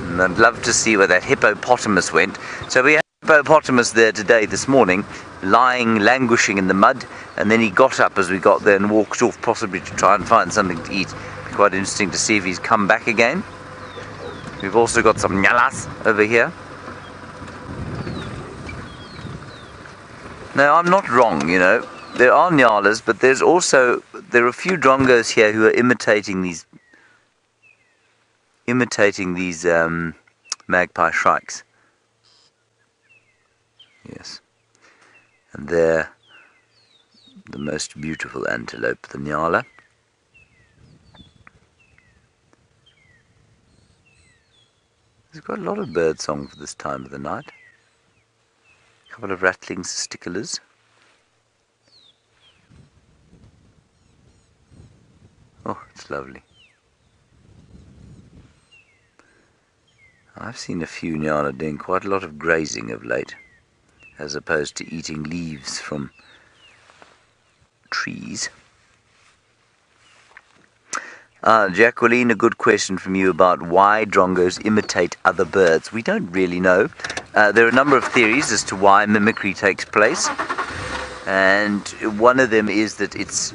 And I'd love to see where that hippopotamus went. So we have hippopotamus there this morning, lying, languishing in the mud, and then he got up as we got there and walked off, possibly to try and find something to eat. Quite interesting to see if he's come back again. We've also got some Nyalas over here. Now, I'm not wrong, you know. There are Nyalas, but there are a few drongos here who are imitating these magpie shrikes. Yes. And they're the most beautiful antelope, the Nyala. There's quite a lot of bird song for this time of the night. A couple of rattling sticulars. Oh, it's lovely. I've seen a few Nyala doing quite a lot of grazing of late, as opposed to eating leaves from trees. Jacqueline, a good question from you about why drongos imitate other birds. We don't really know. There are a number of theories as to why mimicry takes place, and one of them is that it's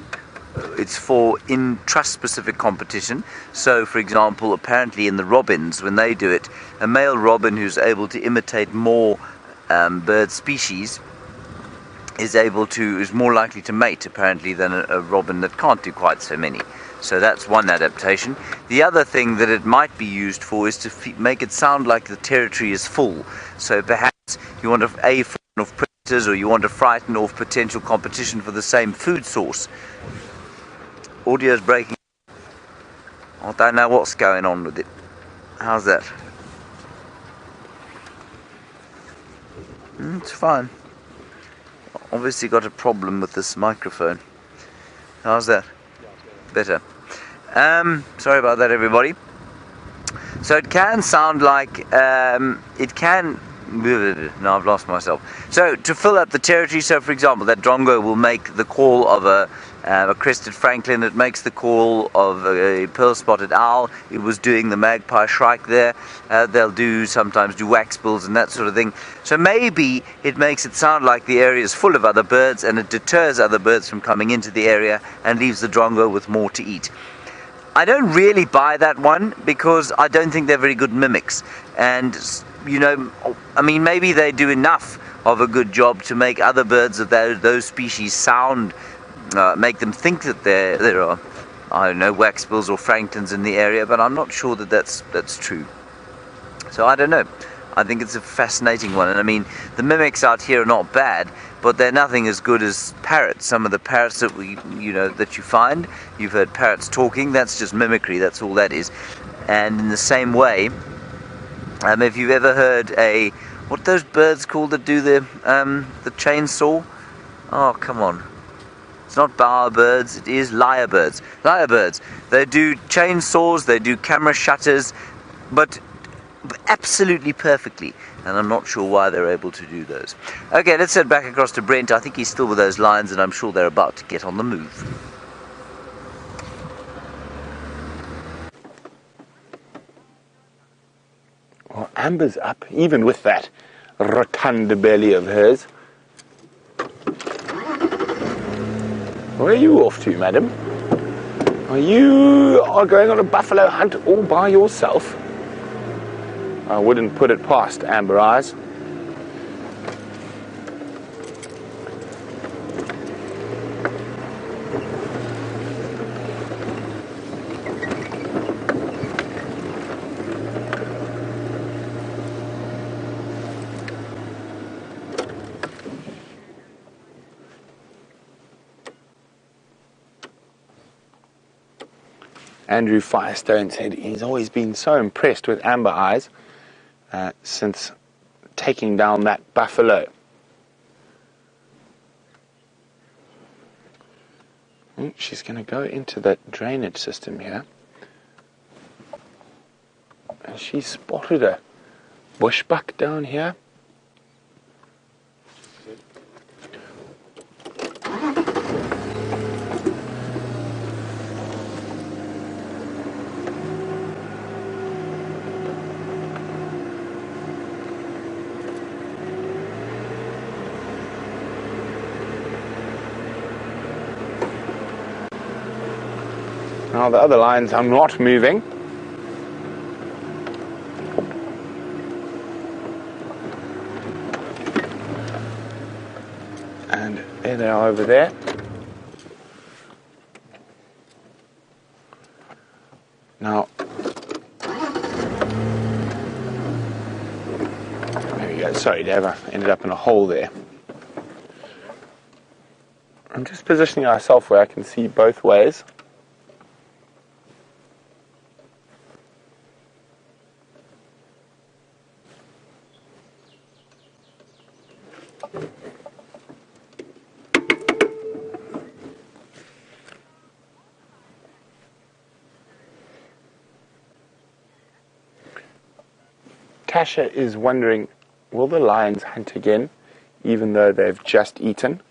for intra-specific competition. So, for example, apparently in the robins, when they do it, a male robin who's able to imitate more bird species is more likely to mate, apparently, than a robin that can't do quite so many. So that's one adaptation. The other thing that it might be used for is to make it sound like the territory is full. So perhaps you want to frighten off predators, or you want to frighten off potential competition for the same food source. Audio's breaking. I don't know what's going on with it. How's that? It's fine. Obviously got a problem with this microphone. How's that? Better. Sorry about that, everybody. So it can sound like it can. No, I've lost myself. So to fill up the territory, so for example, that drongo will make the call of a crested franklin. It makes the call of a pearl-spotted owl. It was doing the magpie shrike there. They'll sometimes do waxbills and that sort of thing. So maybe it makes it sound like the area is full of other birds, and it deters other birds from coming into the area and leaves the drongo with more to eat. I don't really buy that one, because I don't think they're very good mimics. And, you know, I mean, maybe they do enough of a good job to make other birds of those species sound, make them think that there are, I don't know, waxbills or franklins in the area, but I'm not sure that that's true. So I don't know. I think it's a fascinating one. And I mean, the mimics out here are not bad, but they're nothing as good as parrots. Some of the parrots that that you find, you've heard parrots talking, that's just mimicry, that's all that is. And in the same way, if you've ever heard what are those birds called that do the chainsaw? Oh, come on. It's not bowerbirds, it is lyrebirds. Lyrebirds. They do chainsaws, they do camera shutters, but absolutely perfectly, and I'm not sure why they're able to do those. Okay, let's head back across to Brent. I think he's still with those lions, and I'm sure they're about to get on the move. Well, Amber's up, even with that rotund belly of hers. Where are you off to, madam? You are going on a buffalo hunt all by yourself? I wouldn't put it past Amber Eyes. Andrew Firestone said he's always been so impressed with Amber Eyes since taking down that buffalo. She's going to go into that drainage system here. And she spotted a bushbuck down here. Now the other lions are not moving. And there they are over there. Now, there we go. Sorry, Dave, I ended up in a hole there. I'm just positioning myself where I can see both ways. Tasha is wondering, will the lions hunt again, even though they've just eaten?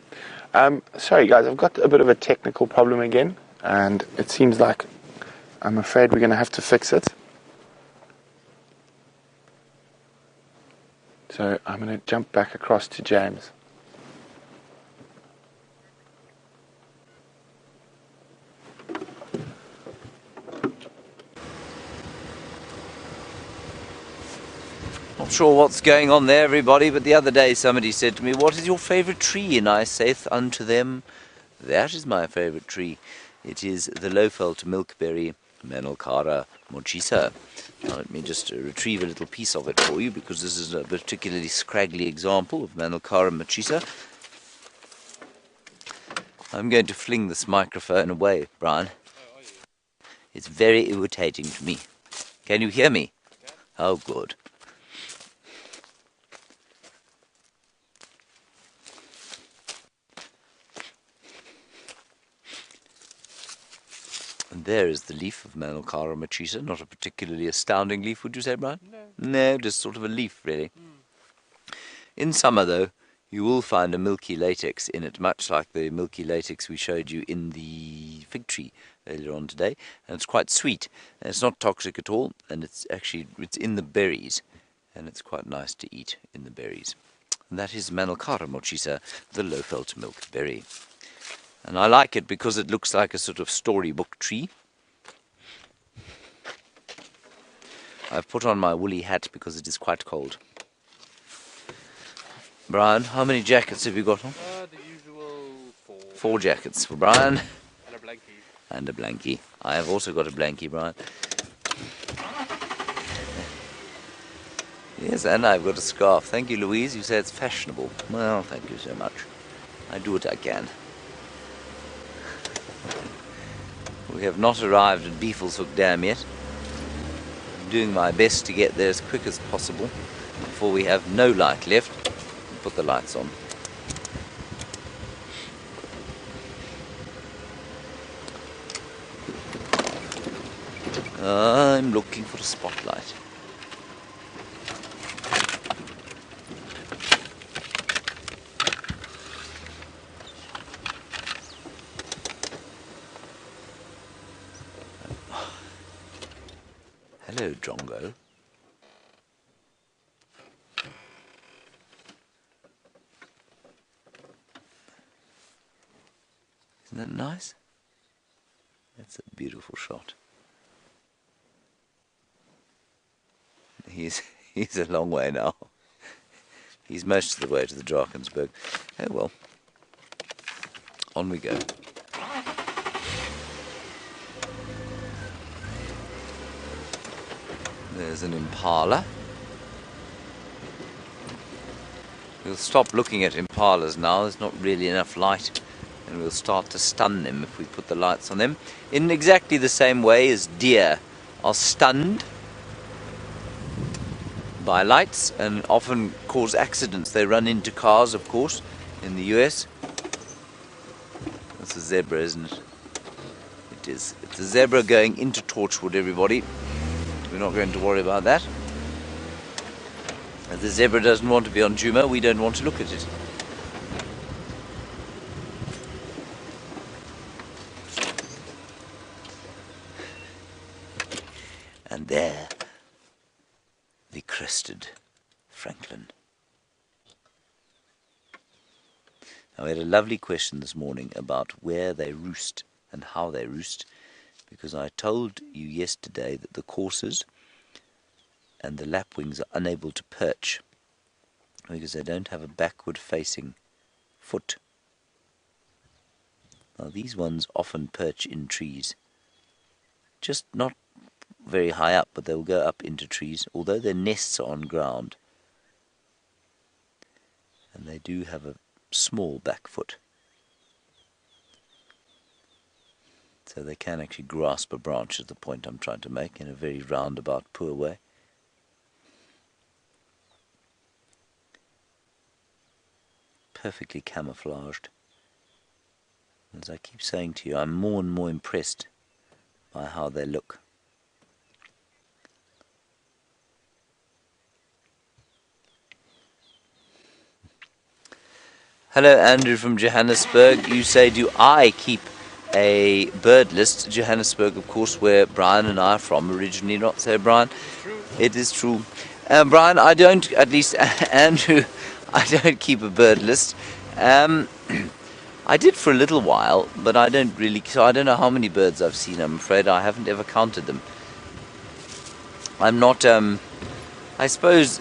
Sorry guys, I've got a bit of a technical problem again, and it seems like I'm afraid we're going to have to fix it. So I'm going to jump back across to James. Not sure what's going on there, everybody, but the other day somebody said to me, "What is your favourite tree?" And I saith unto them, "That is my favourite tree. It is the low-felt milkberry Menelcara mochisa." Now let me just retrieve a little piece of it for you, because this is a particularly scraggly example of Menelcara mochisa. I'm going to fling this microphone away, Brian. It's very irritating to me. Can you hear me? Oh, good. And there is the leaf of Menelcara mochisa. Not a particularly astounding leaf, would you say, Brian? No. No, just sort of a leaf, really. In summer, though, you will find a milky latex in it, much like the milky latex we showed you in the fig tree earlier on today. And it's quite sweet. And it's not toxic at all. And it's in the berries. And it's quite nice to eat in the berries. And that is Menelcara mochisa, the low-felt milkberry. And I like it because it looks like a sort of storybook tree. I've put on my woolly hat because it is quite cold. Brian, how many jackets have you got on? The usual 4. 4 jackets for Brian. And a blankie. And a blankie. I have also got a blankie, Brian. Yes, and I've got a scarf. Thank you, Louise. You say it's fashionable. Well, thank you so much. I do what I can. We have not arrived at Beefleshoek Dam yet. I'm doing my best to get there as quick as possible before we have no light left and put the lights on. I'm looking for a spotlight. Hello, Drongo. Isn't that nice? That's a beautiful shot. He's a long way now. He's most of the way to the Drakensberg. Oh well. On we go. There's an Impala. We'll stop looking at Impalas now. There's not really enough light. And we'll start to stun them if we put the lights on them. In exactly the same way as deer are stunned by lights and often cause accidents. They run into cars, of course, in the US. That's a zebra, isn't it? It is. It's a zebra going into Torchwood, everybody. We're not going to worry about that. If the zebra doesn't want to be on Djuma, we don't want to look at it. And there, the crested Franklin. Now, we had a lovely question this morning about where they roost and how they roost, because I told you yesterday that the coursers and the lapwings are unable to perch because they don't have a backward facing foot. Now these ones often perch in trees, just not very high up, but they'll go up into trees, although their nests are on ground. And they do have a small back foot, so they can actually grasp a branch, is the point I'm trying to make, in a very roundabout, poor way. Perfectly camouflaged. As I keep saying to you, I'm more and more impressed by how they look. Hello Andrew from Johannesburg. You say, do I keep a bird list? Johannesburg, of course, where Brian and I are from originally, not so, Brian? It's true. It is true. Brian, I don't, at least Andrew, I don't keep a bird list. I did for a little while, but I don't really, so I don't know how many birds I've seen. I'm afraid I haven't ever counted them. I'm not, I suppose,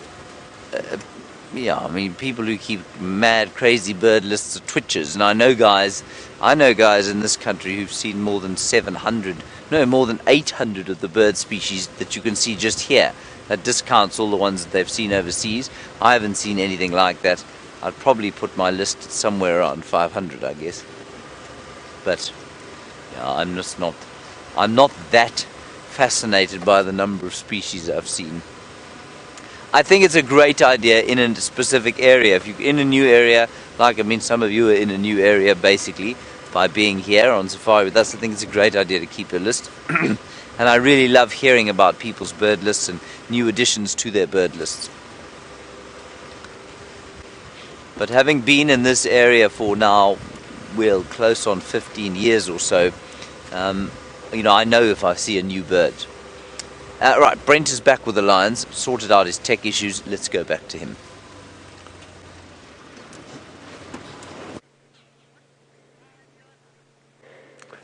yeah, I mean, people who keep mad, crazy bird lists are twitchers, and I know guys in this country who've seen more than 700, no, more than 800 of the bird species that you can see just here. That discounts all the ones that they've seen overseas. I haven't seen anything like that. I'd probably put my list somewhere around 500, I guess. But yeah, I'm not that fascinated by the number of species I've seen. I think it's a great idea in a specific area. If you're in a new area, like, I mean, some of you are in a new area basically by being here on safari with us, I think it's a great idea to keep a list. And I really love hearing about people's bird lists and new additions to their bird lists. But having been in this area for now, well, close on 15 years or so, you know, I know if I see a new bird. Right, Brent is back with the lions, sorted out his tech issues. Let's go back to him.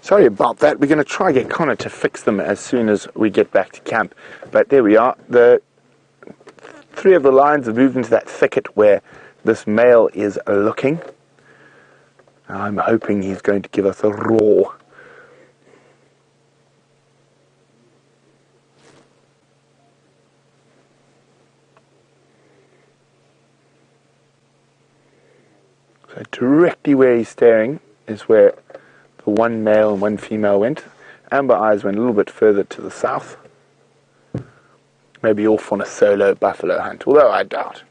Sorry about that. We're going to try get Connor to fix them as soon as we get back to camp. But there we are. The 3 of the lions have moved into that thicket where this male is looking. I'm hoping he's going to give us a roar. So directly where he's staring is where the one male and one female went. Amber Eyes went a little bit further to the south. Maybe off on a solo buffalo hunt, although I doubt.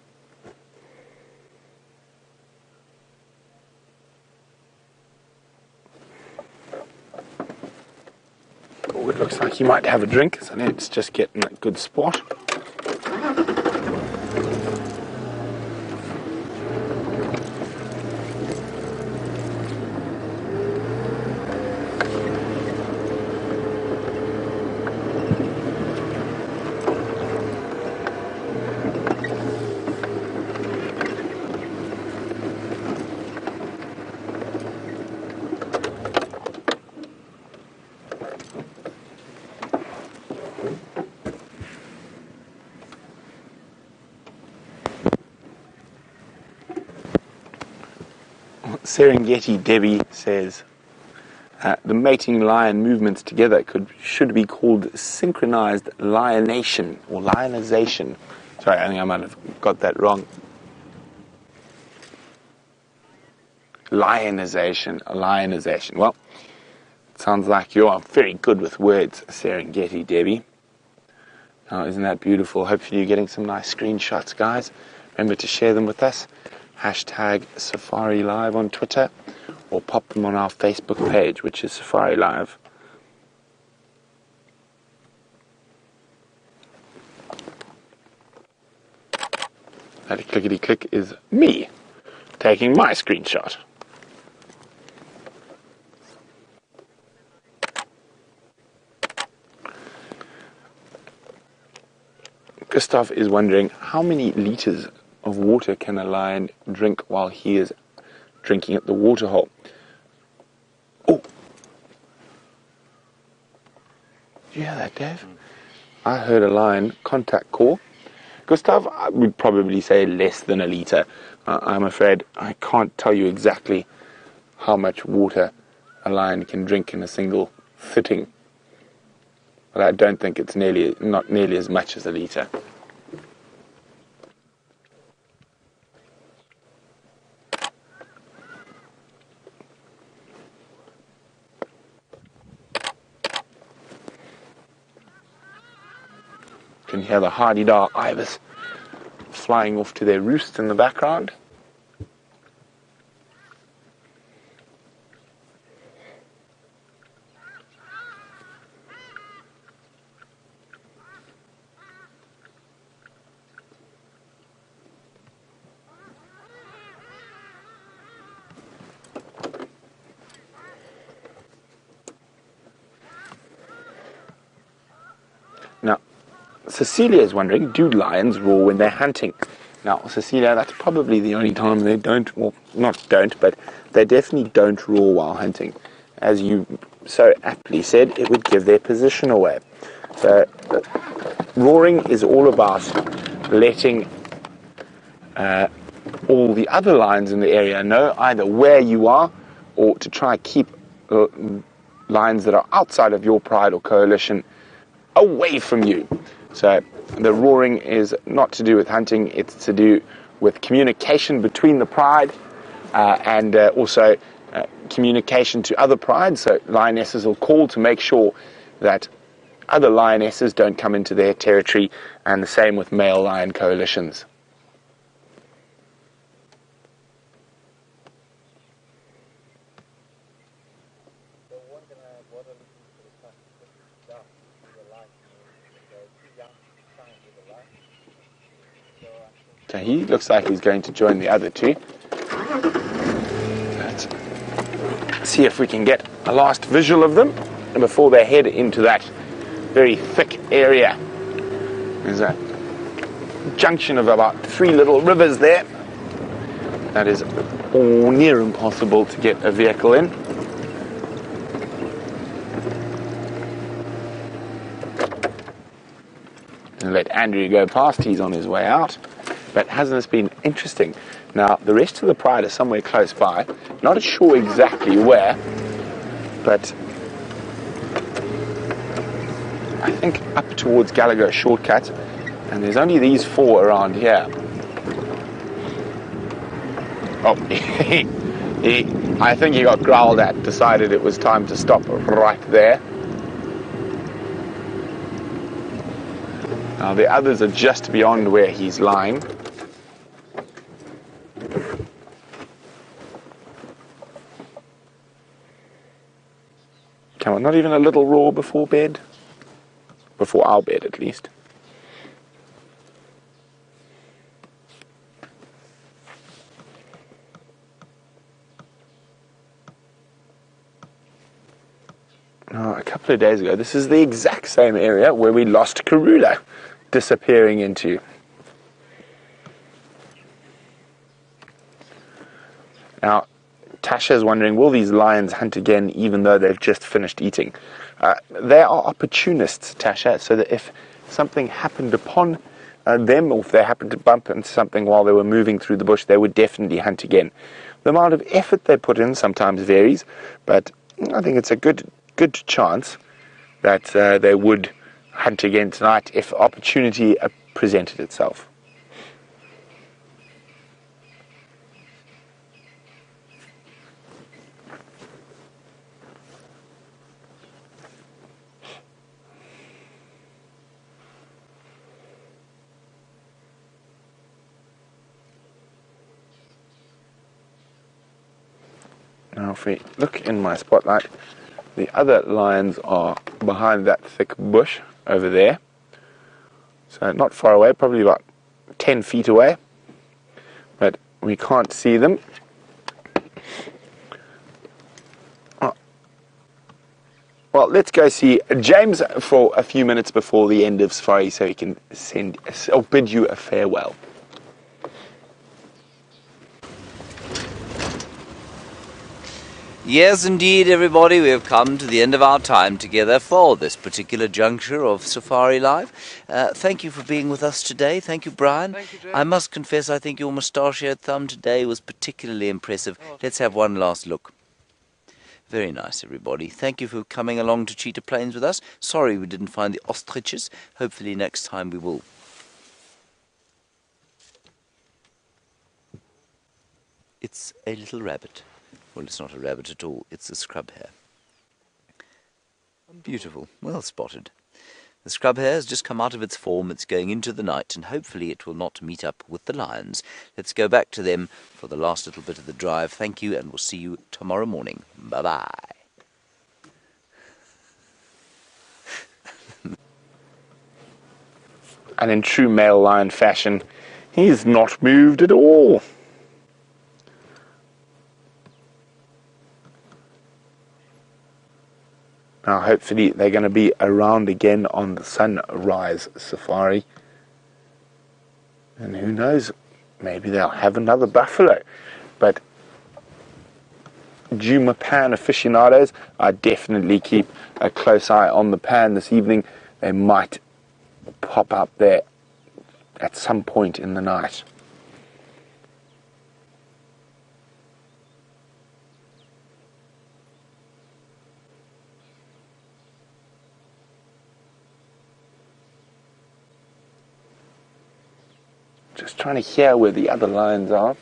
Oh, it looks like he might have a drink, so let's just get in a good spot. Serengeti Debbie says the mating lion movements together should be called synchronized lionation or lionization. Sorry, I think I might have got that wrong. Lionization. Well, it sounds like you are very good with words, Serengeti Debbie. Now, isn't that beautiful? Hopefully you're getting some nice screenshots, guys. Remember to share them with us. Hashtag Safari Live on Twitter, or pop them on our Facebook page, which is Safari Live. That clickety click is me taking my screenshot. Gustav is wondering how many liters of water can a lion drink while he is drinking at the water hole. Oh, Did you hear that, Dave? I heard a lion contact call. Gustav, I would probably say less than a litre. I'm afraid I can't tell you exactly how much water a lion can drink in a single sitting. But I don't think it's not nearly as much as a litre. You can hear the hardy-dar ibis flying off to their roost in the background. Now, Cecilia is wondering, do lions roar when they're hunting? Now, Cecilia, that's probably the only time they don't, well, not don't, but they definitely don't roar while hunting. As you so aptly said, it would give their position away. So, roaring is all about letting all the other lions in the area know either where you are or to try keep lions that are outside of your pride or coalition away from you. So the roaring is not to do with hunting, it's to do with communication between the pride and also communication to other prides. So lionesses will call to make sure that other lionesses don't come into their territory, and the same with male lion coalitions. So he looks like he's going to join the other two. Let's see if we can get a last visual of them before they head into that very thick area. There's a junction of about 3 little rivers there. That is near impossible to get a vehicle in. And let Andrew go past, he's on his way out. But hasn't this been interesting? Now, the rest of the pride is somewhere close by. Not sure exactly where, but I think up towards Gallagher Shortcut. And there's only these 4 around here. Oh, I think he got growled at, decided it was time to stop right there. Now, the others are just beyond where he's lying. Come on, not even a little roar before bed? Before our bed, at least. Now, a couple of days ago, this is the exact same area where we lost Karula disappearing into. Now, Tasha is wondering, will these lions hunt again even though they've just finished eating? They are opportunists, Tasha, so that if something happened upon them, or if they happened to bump into something while they were moving through the bush, they would definitely hunt again. The amount of effort they put in sometimes varies, but I think it's a good chance that they would hunt again tonight if opportunity presented itself. Now if we look in my spotlight, the other lions are behind that thick bush over there. So not far away, probably about 10 feet away. But we can't see them. Well, let's go see James for a few minutes before the end of Safari so he can bid you a farewell. Yes, indeed, everybody, we have come to the end of our time together for this particular juncture of Safari Live. Thank you for being with us today. Thank you, Brian. Thank you, Jay. I must confess, I think your mustachioed thumb today was particularly impressive. Let's have one last look. Very nice, everybody. Thank you for coming along to Cheetah Plains with us. Sorry we didn't find the ostriches. Hopefully next time we will. It's a little rabbit. Well, it's not a rabbit at all. It's a scrub hare. Beautiful. Well spotted. The scrub hare has just come out of its form. It's going into the night, and hopefully it will not meet up with the lions. Let's go back to them for the last little bit of the drive. Thank you, and we'll see you tomorrow morning. Bye-bye. And in true male lion fashion, he's not moved at all. Now hopefully they're going to be around again on the sunrise safari. And who knows, maybe they'll have another buffalo. But Djuma pan aficionados, I definitely keep a close eye on the pan this evening. They might pop up there at some point in the night. Just trying to hear where the other lions are.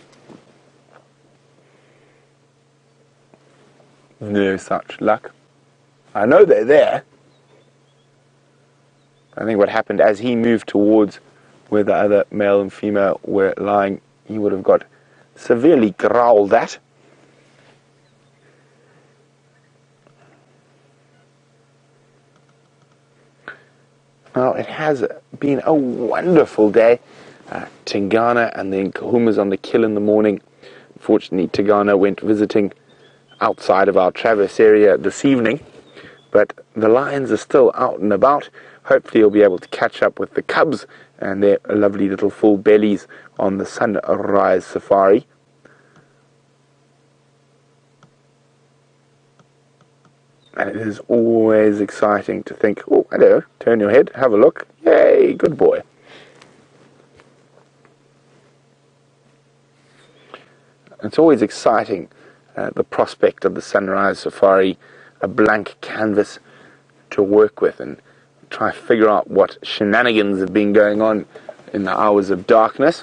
No such luck. I know they're there. I think what happened as he moved towards where the other male and female were lying, he would have got severely growled at. Well, it has been a wonderful day. Tingana and the Nkuhumas on the kill in the morning. Unfortunately, Tingana went visiting outside of our Traverse area this evening, but the lions are still out and about. Hopefully you'll be able to catch up with the cubs and their lovely little full bellies on the sunrise safari. And it is always exciting to think, oh, hello, turn your head, have a look, yay, good boy. It's always exciting, the prospect of the sunrise safari, a blank canvas to work with and try to figure out what shenanigans have been going on in the hours of darkness.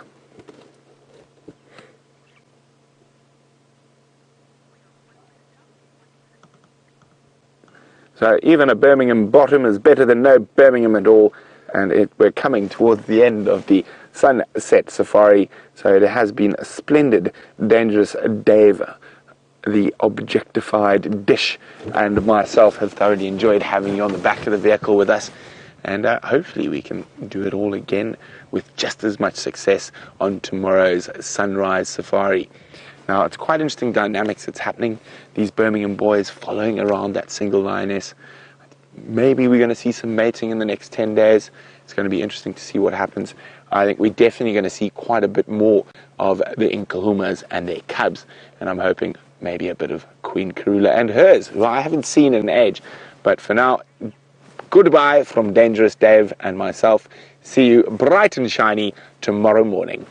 So even a Birmingham bottom is better than no Birmingham at all, and we're coming towards the end of the sunset safari, so it has been a splendid, dangerous Dave, the objectified dish, and myself have thoroughly enjoyed having you on the back of the vehicle with us, and hopefully we can do it all again with just as much success on tomorrow's sunrise safari. Now, it's quite interesting dynamics that's happening. These Birmingham boys following around that single lioness. Maybe we're going to see some mating in the next 10 days. It's going to be interesting to see what happens. I think we're definitely going to see quite a bit more of the Nkuhumas and their cubs. And I'm hoping maybe a bit of Queen Karula and hers, who I haven't seen in an age. But for now, goodbye from Dangerous Dave and myself. See you bright and shiny tomorrow morning.